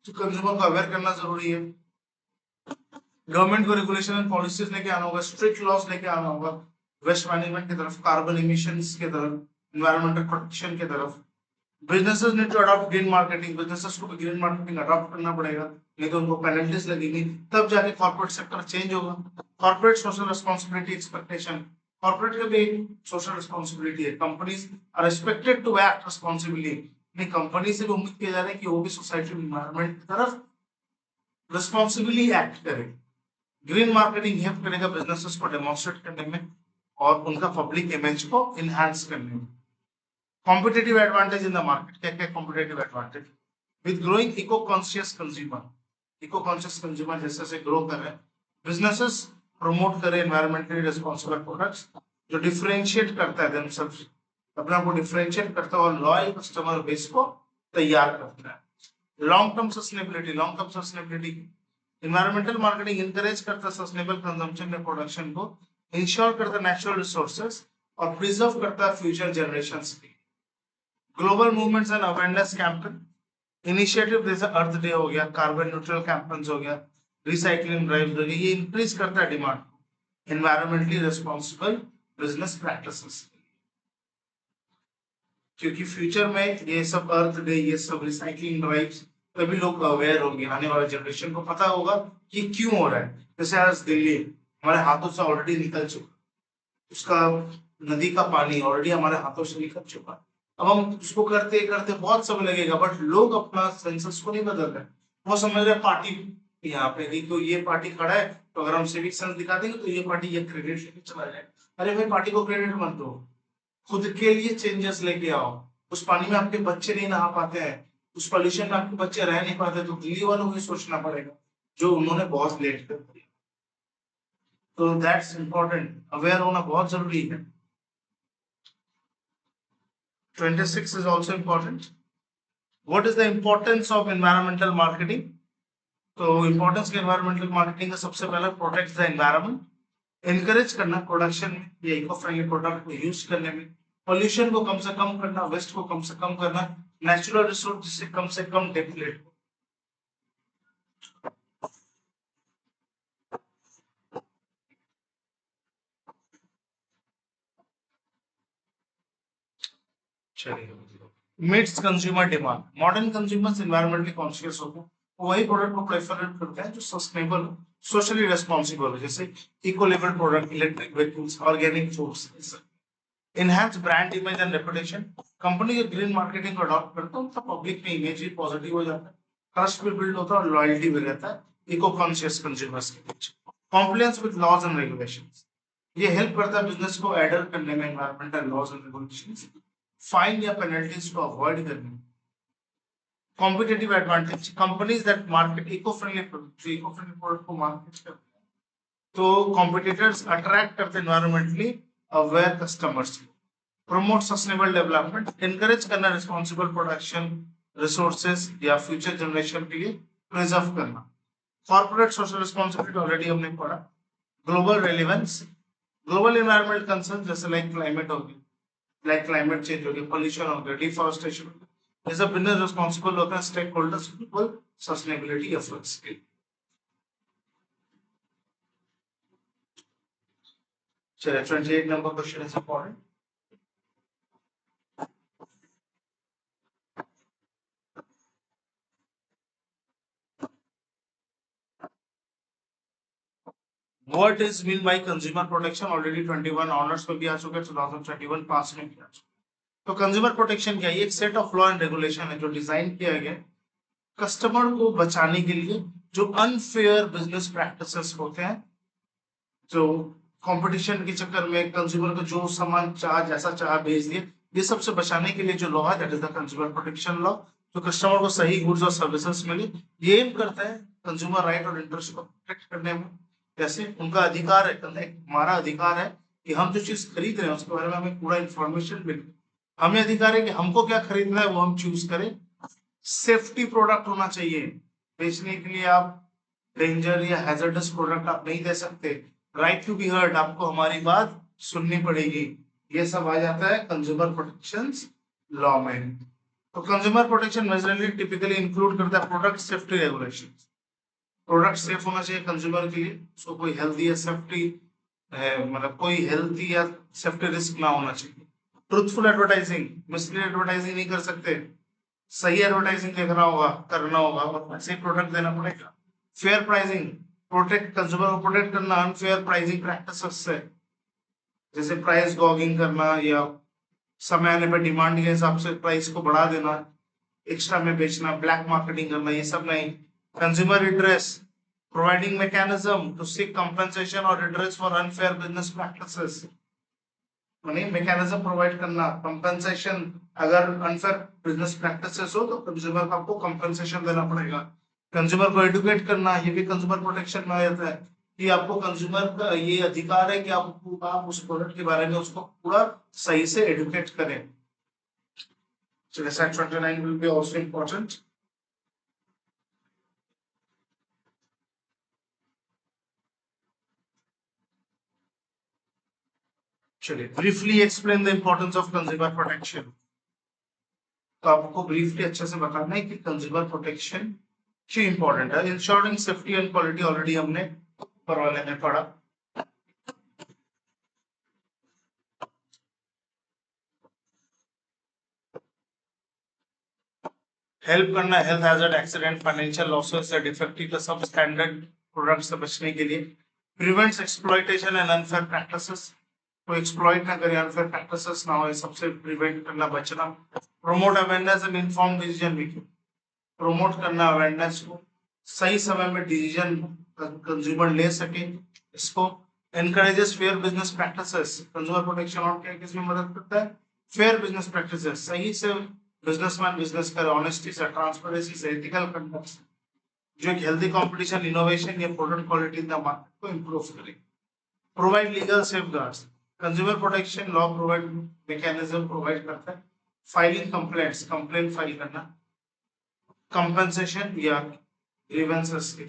तो कंज्यूमर को अवेयर करना जरूरी है. गवर्नमेंट को रेगुलेशन एंड पॉलिसीज लेके आना होगा, स्ट्रिक्ट लॉज लेके आना होगा वेस्ट मैनेजमेंट की तरफ, कार्बन इमिशंस की तरफ, एनवायरमेंटल प्रोटेक्शन की तरफ. Businesses need to adopt green marketing, businesses को भी ग्रीन मार्केटिंग अडॉप्ट करना पड़ेगा, नहीं तो उनको पेनल्टीज लगेगी, तब जाके कॉर्पोरेट सेक्टर चेंज होगा. Corporate social responsibility expectation, corporate का भी सोशल रिस्पांसिबिलिटी है. Companies are expected to act responsibly, नहीं कंपनी से भी उम्मीद किया जा रहा है कि वो भी सोसाइटी एनवायरमेंट की तरफ रिस्पांसिबली एक्ट करे. ग्रीन मार्केटिंग हेल्प करेगा बिजनेसेस को डेमोन्स्ट्रेट करने में और उनका पब्लिक इमेज को इनहांस करने में. Competitive advantage in the market, क्या क्या competitive advantage? With growing eco conscious consumer, eco conscious consumer जैसे जैसे ग्रो कर रहे हैं, बिजनेसेस प्रमोट करें एनवायरमेंटली रिस्पांसिबल प्रोडक्ट्स जो डिफरेंशिएट करता है देमसेल्व्स, अपने आप को डिफरेंशिएट करता है और लॉयल कस्टमर बेस को तैयार करता है. Long term sustainability, environmental marketing encourage करता है सस्टेनेबल कंजम्पशन एंड प्रोडक्शन को, इंश्योर करता है नेचुरल रिसोर्सेज और प्रिजर्व करता है फ्यूचर जनरेशंस की. Global movements and awareness campaign initiative जैसे अर्थ डे हो गया, कार्बन न्यूट्रल कैंपेन्स हो गया, रिसाइकलिंग ड्राइव हो गया, ये इंक्रीज करता है demand environmentally responsible business practices, क्योंकि फ्यूचर में ये सब अर्थ डे, ये सब रिसाइकलिंग ड्राइव्स, तभी लोग अवेयर होंगे, आने वाले जनरेशन को पता होगा कि क्यों हो रहा है. जैसे आज दिल्ली हमारे हाथों से ऑलरेडी निकल चुका, उसका नदी का पानी ऑलरेडी हमारे हाथों से निकल चुका. अब हम उसको करते करते बहुत समय लगेगा, बट लोग अपना सेंसस को नहीं बदल रहे. वो समझ रहे पार्टी यहाँ पे नहीं, तो ये पार्टी खड़ा है तो अगर हम सिविक सेंस दिखा देंगे तो ये पार्टी ये क्रेडिट लेके चला जाएगा. अरे भाई पार्टी को क्रेडिट मत दो, खुद के लिए चेंजेस लेके आओ. उस पानी में आपके बच्चे नहीं नहा पाते हैं, उस पोल्यूशन में आपके बच्चे रह नहीं पाते, तो दिल्ली वालों को सोचना पड़ेगा जो उन्होंने बहुत लेट कर दिया. तो दैट्स इंपॉर्टेंट, अवेयर होना बहुत जरूरी है. 26 is also important. What is the importance of environmental marketing? तो importance के environmental marketing का सबसे पहला protect the environment, encourage करना प्रोडक्शन में या इको फ्रेंडली प्रोडक्ट को यूज करने में, पोल्यूशन को कम से कम करना, वेस्ट को कम से कम करना, नेचुरल रिसोर्स जिससे कम से कम डेप्लेट. चलिए, meets consumer demand. Modern consumers environmentally conscious होते हैं, वही प्रोडक्ट को प्रेफर करते हैं जो सस्टेनेबल, सोशली रेस्पॉन्सिबल हो, जैसे eco level product, electric vehicles, organic foods. Enhance brand image and reputation, company जो ग्रीन मार्केटिंग को अडॉप्ट करता है उनका पब्लिक में इमेज भी पॉजिटिव हो जाता है, ट्रस्ट भी बिल्ड होता है और लॉयल्टी भी रहता है इको कॉन्शियस कंज्यूमर्स के बीच। Compliance with laws and regulations, ये हेल्प करता है बिजनेस को एडर करने में environmental laws and regulations, fine या पेनल्टीज को अवॉइड करने में। Competitive advantage, companies that market eco friendly product, eco friendly product को मार्केट करते हैं तो कॉम्पिटिटर्स अट्रैक्ट करते environmentally aware customers. Promote sustainable development, encourage करना रिस्पॉन्सिबल प्रोडक्शन, रिसोर्सेज या फ्यूचर जनरेशन के लिए प्रिजर्व करना। कॉर्पोरेट सोशल रिस्पॉन्सिबिलिटी ऑलरेडी हमने पढ़ा। Global relevance, global environment concern जैसे लाइक क्लाइमेट हो गया, लाइक क्लाइमेट चेंज हो गया, पोल्यूशन हो गया, डिफॉरेस्टेशन हो गया, ये सब बिजनेस रिस्पॉन्सिबल होता है stakeholders equal sustainability efforts के। चलिए 28 number question is important. What is mean by consumer protection? Already 21 honours में भी आ चुका है, 2021 पास में भी आ चुका है। तो कंज्यूमर प्रोटेक्शन क्या है? एक set of law and regulation है जो डिजाइन किया गया कस्टमर को बचाने के लिए, जो अनफेयर बिजनेस प्रैक्टिसेस होते हैं, जो कंपटीशन के चक्कर में कंज्यूमर को जो सामान चाह जैसा चाह भेज दिए, ये सबसे बचाने के लिए जो लॉ है that is the consumer protection law. जो कस्टमर को सही गुड्स और सर्विसेज मिले, ये एम करता है कंज्यूमर राइट और इंटरेस्ट को प्रोटेक्ट करने में। जैसे उनका अधिकार है, हमारा अधिकार है कि हम जो चीज खरीद रहे हैं उसके बारे में हमें पूरा इंफॉर्मेशन मिले। हमें अधिकार है कि हमको क्या खरीदना है वो हम चूज करें। सेफ्टी प्रोडक्ट होना चाहिए, बेचने के लिए आप डेंजर या हैजर्डस प्रोडक्ट आप नहीं दे सकते। राइट टू बी हर्ड, आपको हमारी बात सुननी पड़ेगी। ये सब आ जाता है कंज्यूमर प्रोटेक्शन लॉ में। तो consumer protection majorly typically include करता है product safety regulation. Product safe होना चाहिए कंज्यूमर के लिए, उसको कोई हेल्थी या सेफ्टी मतलब कोई हेल्थी या सेफ्टी रिस्क ना होना चाहिए। ट्रूथफुल एडवर्टाइजिंग, मिसलीड एडवर्टाइजिंग नहीं कर सकते, सही एडवर्टाइजिंग देखना होगा, करना होगा और सही प्रोडक्ट देना पड़ेगा। फेयर प्राइसिंग, प्रोटेक्ट कंज्यूमर को प्रोटेक्ट करना अनफेयर प्राइसिंग प्रैक्टिसेस से, जैसे प्राइस गॉगिंग करना या समय आने पर डिमांड के हिसाब से प्राइस को बढ़ा देना, एक्स्ट्रा में बेचना, ब्लैक मार्केटिंग करना, ये सब नहीं। Consumer redress, providing mechanism to seek compensation और redress for unfair business practices, माने मैकेनिज्म प्रोवाइड करना कंपनसेशन। अगर अनफेयर बिजनेस प्रैक्टिसेस हो तो कंज्यूमर को आपको कंपनसेशन देना पड़ेगा। कंज्यूमर को एडुकेट करना, ये भी कंज्यूमर प्रोटेक्शन में आ जाता है कि आपको कंज्यूमर का ये अधिकार है कि आप उस प्रोडक्ट के बारे में उसको पूरा सही से एडुकेट करें। So Section 29 will be also important. चलिए briefly explain the importance of consumer protection. तो आपको briefly अच्छे से बताना है कि consumer protection क्यों important है। Ensuring safety and quality already हमने ऊपर वाले में पढ़ा। हेल्प करना health hazard, accident, financial losses या डिफेक्टिव सब स्टैंडर्ड प्रोडक्ट से बचने के लिए। Prevents exploitation and unfair practices, को एक्सप्लॉइट ना करे, अनफेयर प्रैक्टिसेस ना हो, सबसे प्रिवेंट करना, बचना। Promote awareness and informed decision making, promote करना अवेयरनेस को, सही समय में डिसीजन कंज्यूमर ले सके इसको। Encourages fair business practices, consumer protection और क्या किसमें मदद करता है? फेयर बिजनेस प्रैक्टिसेस, सही से बिजनेसमैन बिजनेस करे, ऑनेस्टी से, ट्रांसपेरेंसी से, एथिकल कंडक्ट से, जो एक हेल्दी कंपटीशन, इनोवेशन या product quality in the market को इंप्रूव करे। Provide legal safeguards, consumer protection law provide mechanism provide करता है। फाइलिंग कंप्लेंट्स, कंप्लेंट फाइल करना, कंपनसेशन या ग्रीवेंसेस के,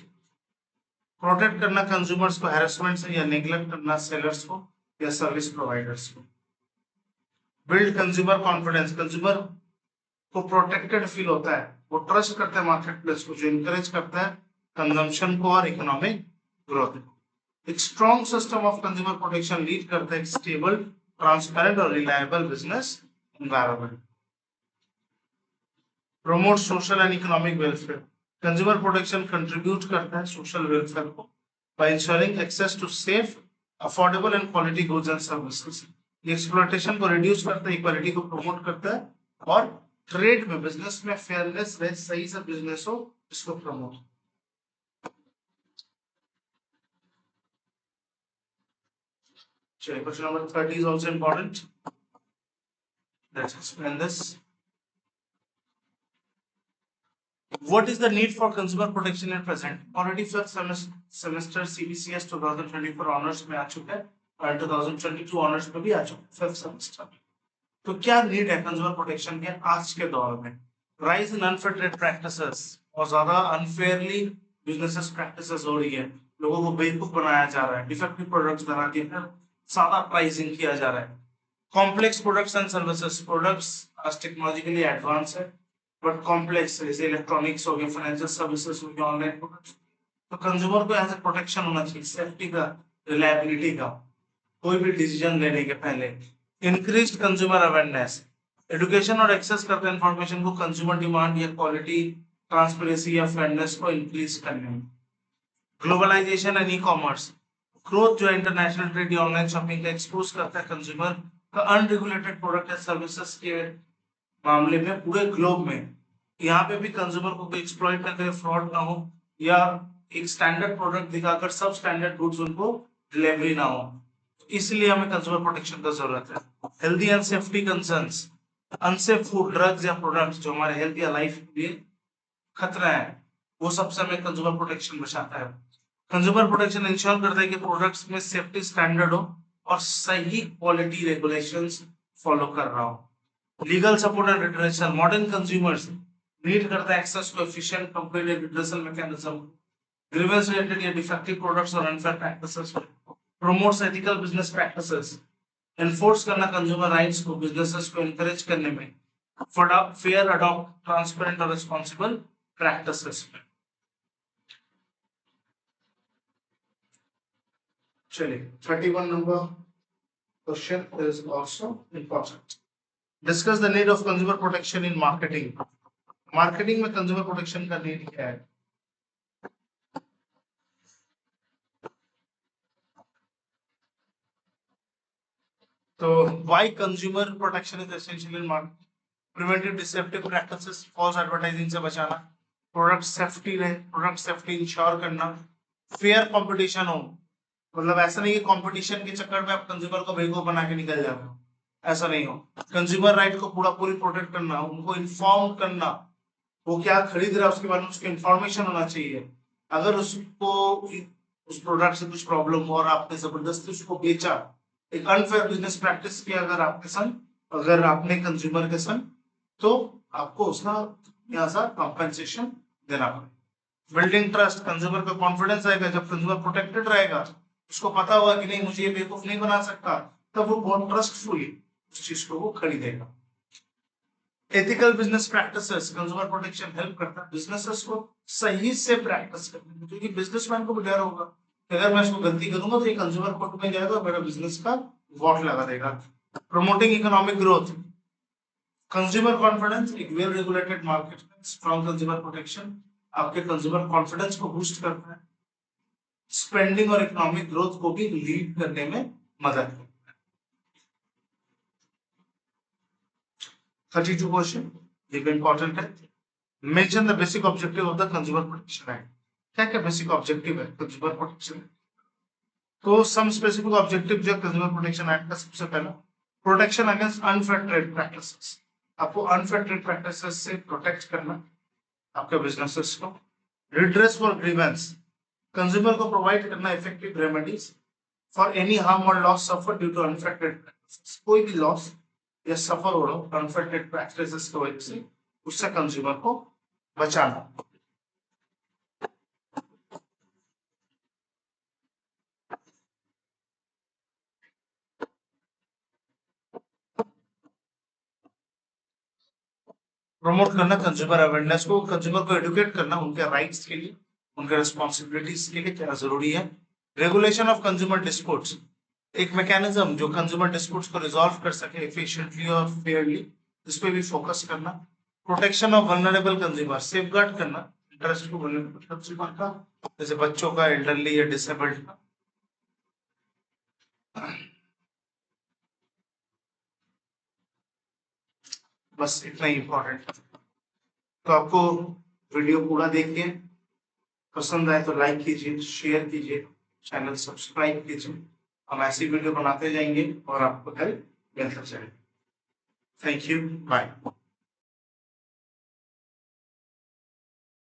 प्रोटेक्ट करना कंज्यूमर्स को हैरेसमेंट से या नेग्लेक्ट करना सेलर्स को या सर्विस प्रोवाइडर्स को। बिल्ड कंज्यूमर कॉन्फिडेंस, कंज्यूमर को प्रोटेक्टेड फील होता है, वो ट्रस्ट करते हैं मार्केट प्लेस को, जो इनकरेज करता है कंजम्पशन को और इकोनॉमिक ग्रोथ को। एक strong system of consumer protection lead करता है स्टेबल, ट्रांसपेरेंट और reliable business environment. Promote social and economic welfare, consumer protection contribute करता है सोशल वेलफेयर को by ensuring access to safe, affordable and quality goods and services. ये एक्सप्लॉयटेशन को रिड्यूस करता है, इक्वालिटी को प्रमोट करता है और ट्रेड में, बिजनेस में फेयरनेस रहे, सही से बिजनेस हो, इसको प्रमोट। चलिए, question number 30 is also important. Let's explain this. What is the need for consumer protection in present? Already fifth semester CBCS 2024 honours में आ चुका है और 2022 ऑनर्स में भी आ चुका है फिफ्थ सेमेस्टर। तो क्या नीड है कंज्यूमर प्रोटेक्शन के आज के दौर में? Rise in unfair trade practices, और ज्यादा अनफेयरली बिजनेसेस प्रैक्टिसेस हो रही है, लोगों को बेवकूफ बनाया जा रहा है, डिफेक्टिव प्रोडक्ट्स बना के ज्यादा प्राइसिंग किया जा रहा है। Complex products and services, products आज टेक्नोलॉजिकली एडवांस है बट कॉम्प्लेक्स, जैसे इलेक्ट्रॉनिक्स हो गए, फाइनेंशियल सर्विसेज हो गए, ऑनलाइन प्रोडक्ट्स। तो कंज्यूमर को एज ए प्रोटेक्शन होना चाहिए, सेफ्टी का, रिलायबिलिटी का, कोई भी डिसीजन लेने के पहले। इंक्रीज्ड कंज्यूमर अवेयरनेस, एडुकेशन और एक्सेस करते इंफॉर्मेशन को कंज्यूमर डिमांड या क्वालिटी, ट्रांसपेरेंसी या फेयरनेस को इंक्रीज करने में। Globalisation and e commerce, growth जो इंटरनेशनल ट्रेड या ऑनलाइन शॉपिंग का एक्सपोज करता है कंज्यूमर का अनरेगुलेटेड प्रोडक्ट या सर्विसेज के मामले में पूरे ग्लोब में। यहाँ पे भी कंज्यूमर को कोई एक्सप्लॉइट ना करे, फ्रॉड ना हो, या एक स्टैंडर्ड प्रोडक्ट दिखाकर सब स्टैंडर्ड गुड्स उनको डिलीवरी ना हो, इसलिए हमें कंज्यूमर प्रोटेक्शन का जरूरत है। Healthy and safety concerns, unsafe food, drugs या प्रोडक्ट्स जो हमारे हेल्थ या लाइफ के लिए खतरा है, वो सबसे हमें कंज्यूमर प्रोटेक्शन बचाता है। कंज्यूमर प्रोटेक्शन इंश्योर करता है कि प्रोडक्ट्स में सेफ्टी स्टैंडर्ड हो और सही क्वालिटी रेगुलेशंस फॉलो कर रहा हो। Legal support and redressal, modern consumers need करता है access to efficient complete redressal mechanism, grievance related या डिफेक्टिव प्रोडक्ट्स और unfair practices, promotes ethical business practices, enforce करना consumer rights को, businesses को encourage करने में, fair, adopt transparent और responsible practices में। चलिए, 31 number question is also important. Discuss the need of consumer protection in marketing. Marketing में consumer protection का need क्या है? तो why consumer protection is essential in marketing? Preventive deceptive practices, false advertising से बचाना, प्रोडक्ट सेफ्टी रहे, प्रोडक्ट सेफ्टी इंश्योर करना, फेयर कंपटीशन हो, मतलब ऐसा नहीं कि कंपटीशन के चक्कर में आप कंज्यूमर को बेवकूफ बना के निकल जाओ, ऐसा नहीं हो। कंज्यूमर राइट को पूरा पूरी प्रोटेक्ट करना, उनको इन्फॉर्म करना, वो क्या खरीद रहा है उसके बारे में उसको इन्फॉर्मेशन होना चाहिए। अगर उसको उस प्रोडक्ट से कुछ प्रॉब्लम हो और आपने जबरदस्ती उसको बेचा, एक अनफेयर बिजनेस प्रैक्टिस किया अगर आपके संग, अगर आपने कंज्यूमर के संग, तो आपको उसका यहाँ सा कॉम्पेंसेशन देना पड़ेगा। बिल्डिंग ट्रस्ट, कंज्यूमर का कॉन्फिडेंस आएगा जब कंज्यूमर प्रोटेक्टेड रहेगा, उसको पता होगा कि नहीं मुझे ये बेवकूफ नहीं बना सकता, तब वो बहुत ट्रस्टफुली उस चीज को वो खरीदेगा। Ethical business practices, consumer protection help करता है बिजनेसेस को सही से प्रैक्टिस करने में, क्योंकि बिजनेसमैन को भी डर होगा कि अगर मैं इसको गलती करूंगा तो ये कंज्यूमर कोर्ट में जाएगा, मेरा बिजनेस का वॉट लगा देगा। Promoting economic growth, consumer confidence, एक वेल रेगुलेटेड मार्केट में स्ट्रॉन्ग कंज्यूमर प्रोटेक्शन आपके कंज्यूमर कॉन्फिडेंस को बूस्ट करता है, स्पेंडिंग और इकोनॉमिक ग्रोथ को भी लीड करने में मदद करता है। 32 क्वेश्चन, ये भी इंपॉर्टेंट है। Mention the basic objective of the consumer protection act. क्या क्या बेसिक ऑब्जेक्टिव है कंज्यूमर प्रोटेक्शन? तो सम स्पेसिफिक ऑब्जेक्टिव जो कंज्यूमर प्रोटेक्शन एक्ट का, सबसे पहला protection against unfair trade practices, आपको अनफेयर ट्रेड प्रैक्टिसेस से प्रोटेक्ट करना आपके बिजनेसेस को। रिड्रेस फॉर ग्रीवेंस, कंज्यूमर को प्रोवाइड करना effective remedies for any harm और loss suffer due to unfair trade practices, कोई भी लॉस या सफर हो रहा हो अनफेयर ट्रेड प्रैक्टिसेस की वजह से, उससे कंज्यूमर को बचाना। प्रमोट करना कंज्यूमर अवेयरनेस को, कंज्यूमर को एडुकेट करना उनके राइट्स के लिए, उनके रिस्पॉन्सिबिलिटीज के लिए क्या जरूरी है। रेगुलेशन ऑफ कंज्यूमर डिस्प्यूट्स, एक मैकेनिज्म जो कंज्यूमर डिस्प्यूट्स को रिजॉल्व कर सके एफिशिएंटली और फेयरली, इस पे भी फोकस करना। Protection of vulnerable consumer, safeguard करना इंटरेस्ट को कंज्यूमर का, जैसे बच्चों का, एल्डरली या डिसेबल्ड का। बस इतना ही इंपॉर्टेंट। तो आपको वीडियो पूरा देखिए, पसंद आए तो लाइक कीजिए, शेयर कीजिए, चैनल सब्सक्राइब कीजिए। हम ऐसी वीडियो बनाते जाएंगे और आपको हेल्प मिलता जाएगा। Thank you, bye.